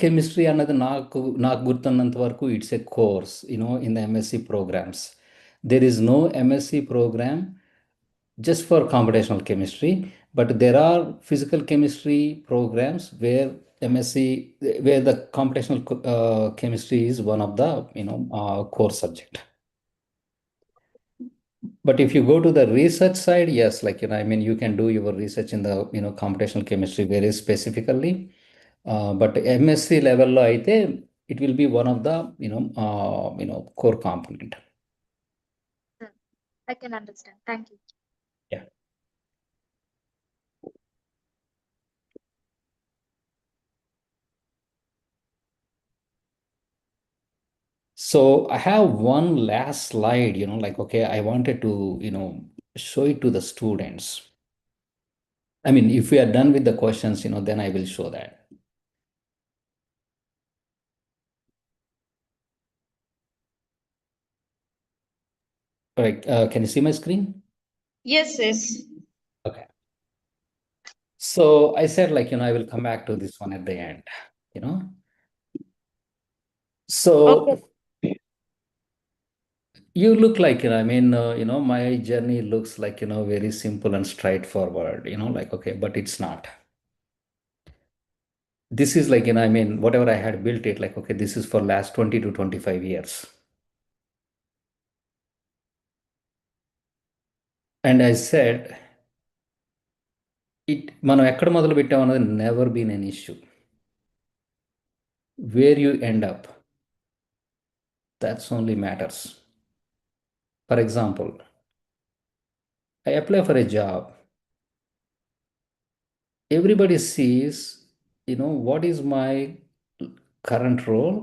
chemistry అన్నది నాకు గుర్తున్నంత వరకు it's a course in the MSc programmes. There is no MSc programme just for computational chemistry, but there are physical chemistry programs where the computational chemistry is one of the core subject. But if you go to the research side, yes, you can do your research in the computational chemistry very specifically. But MSc level lo aithe it will be one of the core component. I can understand. Thank you. Yeah. So I have one last slide, I wanted to, show it to the students. I mean, if we are done with the questions, then I will show that. All right, can you see my screen? Yes, yes. Okay. So I said, I will come back to this one at the end, So Okay. you look like, my journey looks like, very simple and straightforward, okay, but it's not. This is whatever I had built it, okay, this is for last 20 to 25 years. And I said, మనం ఎక్కడ మొదలు పెట్టామన్నది never been an issue. Where you end up, that's only matters. For example, I apply for a job. Everybody sees, what is my current role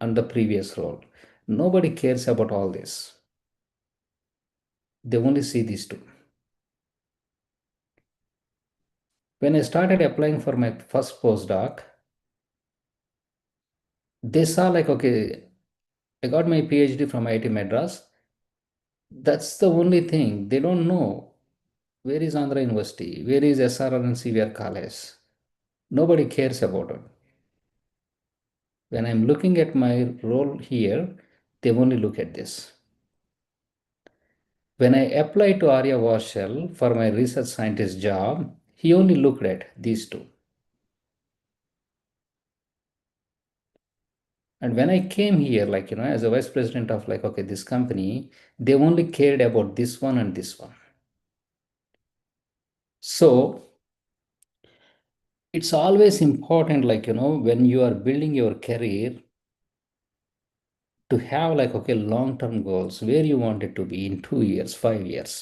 and the previous role. Nobody cares about all this. They only see these two. When I started applying for my first postdoc, they saw okay, I got my PhD from IIT Madras. That's the only thing. They don't know where is Andhra University, where is SRR and CVR College. Nobody cares about it. When I'm looking at my role here, they only look at this. When I applied to Arya Varshal for my research scientist job, he only looked at these two. And when I came here, as a vice president of okay, this company, they only cared about this one and this one. So it's always important, when you are building your career, to have okay, long-term goals, where you want it to be in 2 years, 5 years.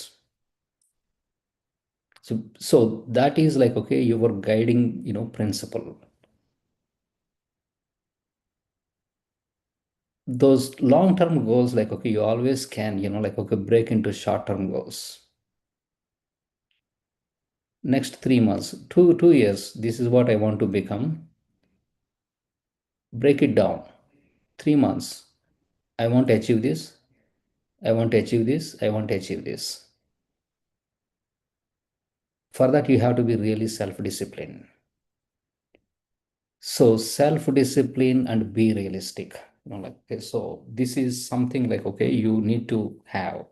So that is okay, your guiding, principle. Those long-term goals, okay, you always can, okay, break into short-term goals. Next 3 months, 2 years, this is what I want to become. Break it down. 3 months, I want to achieve this. I want to achieve this. I want to achieve this. For that, you have to be really self-disciplined. So self-discipline and be realistic. So this is something okay, you need to have.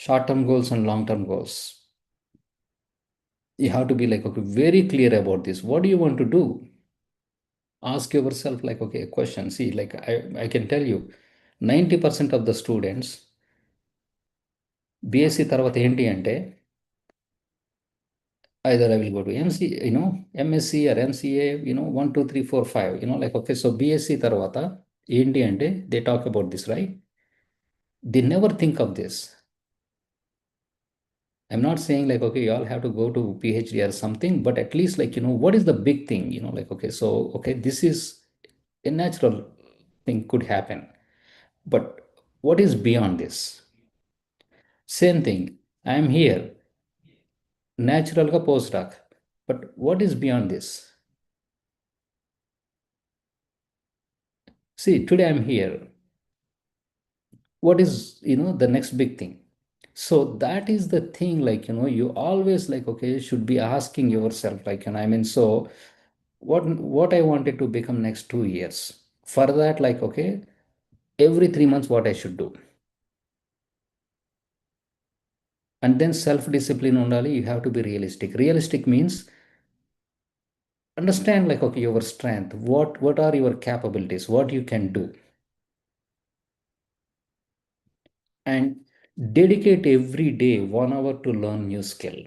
short-term goals and long-term goals. You have to be like, okay, very clear about this. What do you want to do? Ask yourself like, okay, a question. See, like I can tell you, 90% of the students BSc తర్వాత ఏంటి అంటే either I will go to MC, MSc or MCA, 1, 2, 3, 4, 5, like, okay, so BSc తర్వాత ఏంటి అంటే they talk about this, right? They never think of this. I'm not saying like, okay, you all have to go to PhD or something, but at least like, what is the big thing, like, okay, so, okay, this is a natural thing could happen. But what is beyond this? Same thing. I am here, natural ka postdoc. But what is beyond this? See, today I'm here. What is, the next big thing? So that is the thing, like, you always like, okay, should be asking yourself, like, I mean, so what I wanted to become next 2 years. For that, like, okay, every 3 months, what I should do. And then self-discipline only, you have to be realistic. Realistic means understand like, okay, your strength, what are your capabilities, what you can do, and dedicate every day 1 hour to learn new skill.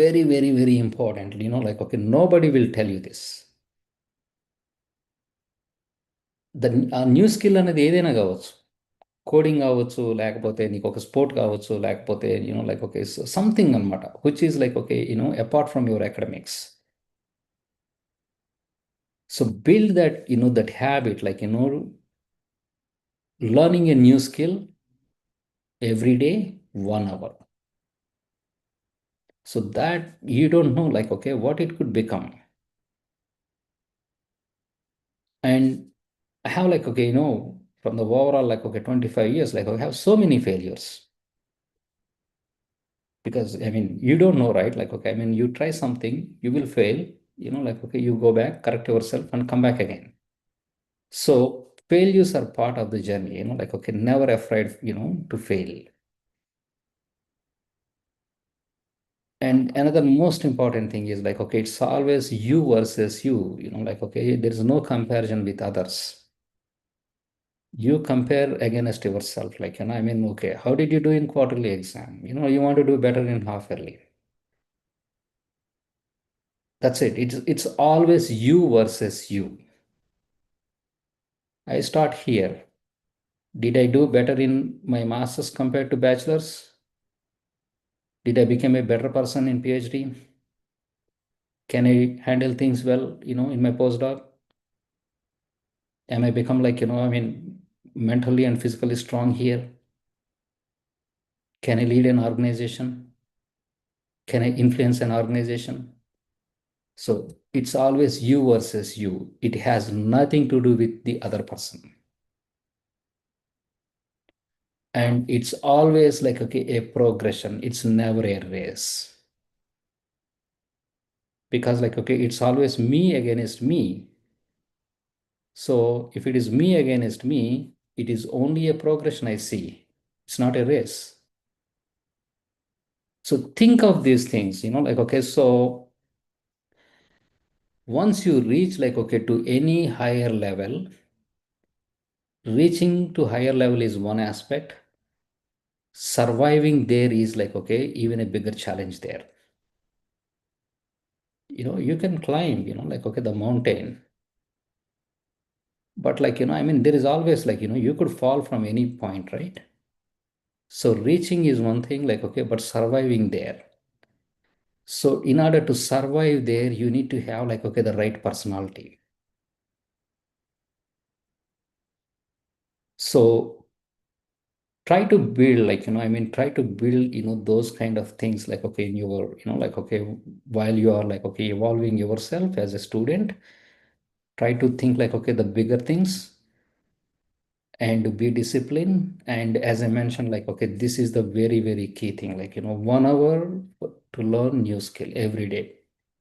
Very, very, very important, like, okay, nobody will tell you this. The new skill అనేది ఏదైనా కావచ్చు, coding కావచ్చు, లేకపోతే నీకు ఒక sport కావచ్చు, లేకపోతే like, okay, something అనమాట, which is like, okay, apart from your academics. So build that, that habit, like, learning a new skill every day, 1 hour. So that you don't know, like, okay, what it could become. And I have like, okay, from the overall, like, okay, 25 years, like, I have so many failures. Because, I mean, you don't know, right? Like, okay, I mean, you try something, you will fail, like, okay, you go back, correct yourself, and come back again. So failures are part of the journey, like, okay, never afraid, to fail. And another most important thing is like, okay, it's always you versus you, like, okay, there is no comparison with others. You compare against yourself, like, I mean, okay, how did you do in quarterly exam? You want to do better in half yearly. That's it. It's always you versus you. I start here. Did I do better in my master's compared to bachelor's? Did I become a better person in PhD? Can I handle things well, in my postdoc? Am I become like, I mean, mentally and physically strong here? Can I lead an organization? Can I influence an organization? So it's always you versus you. It has nothing to do with the other person. And it's always like, okay, a progression. It's never a race. Because like, okay, it's always me against me. So if it is me against me, it is only a progression I see. It's not a race. So think of these things, like, okay, so once you reach like, okay, to any higher level, reaching to higher level is one aspect. Surviving there is like, okay, even a bigger challenge there. You can climb, like, okay, the mountain. But like, I mean, there is always like, you could fall from any point, right? So reaching is one thing, like, okay, but surviving there. So in order to survive there, you need to have like, okay, the right personality. So try to build like, I mean, try to build, those kind of things like, okay, in your, like, okay, while you are like, okay, evolving yourself as a student, try to think like, okay, the bigger things and be disciplined. And as I mentioned, like, okay, this is the very, very key thing, like, 1 hour to learn new skill every day.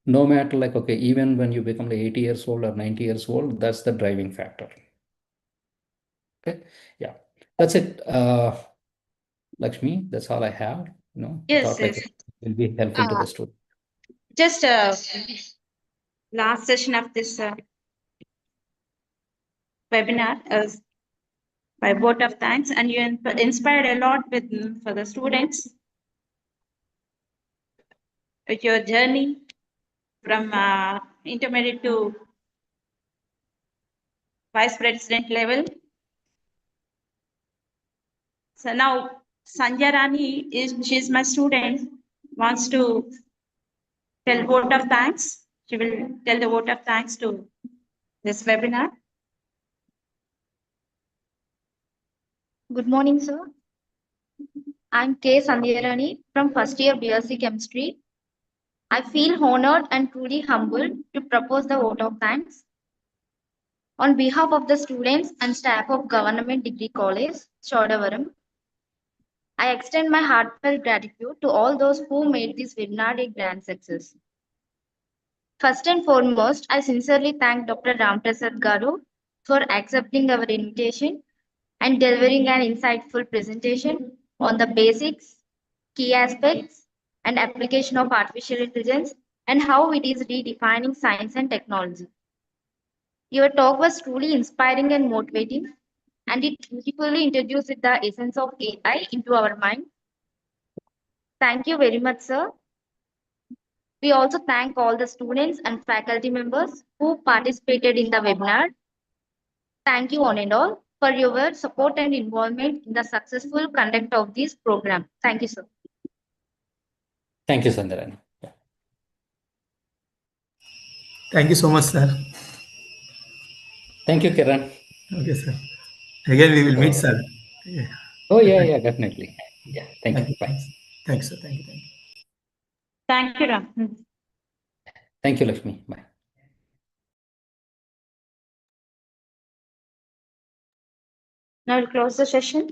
No matter like, okay, even when you become like 80 years old or 90 years old, that's the driving factor. Okay. Yeah, that's it. Lakshmi, that's all I have. I Yes, thought like yes. it will be helpful to the student. Just last session of this webinar is by vote of thanks, and you inspired a lot with for the students with your journey from intermediate to vice president level. So now Sanjay Rani she's my student, wants to tell vote of thanks. She will tell the vote of thanks to this webinar. Good morning, sir. I'm K. Sandhyarani from first year BSc Chemistry. I feel honored and truly humbled to propose the vote of thanks. On behalf of the students and staff of Government Degree College, Chodavaram, I extend my heartfelt gratitude to all those who made this webinar a grand success. First and foremost, I sincerely thank Dr. Ramprasad Garu for accepting our invitation and delivering an insightful presentation on the basics, key aspects, and application of artificial intelligence and how it is redefining science and technology. Your talk was truly inspiring and motivating, and it beautifully introduced the essence of AI into our mind. Thank you very much, sir. We also thank all the students and faculty members who participated in the webinar. Thank you one and all for your support and involvement in the successful conduct of this program. Thank you, sir. Thank you, Sandharani. Thank you so much, sir. Thank you, Kiran. Okay, sir. Again, we will meet, sir. Yeah. Oh, yeah, definitely. Yeah, thank you. Bye. Thanks, sir. Thank you. Thank you, Ram. Thank you, Lakshmi. Bye. Now we'll close the session.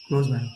Close, man.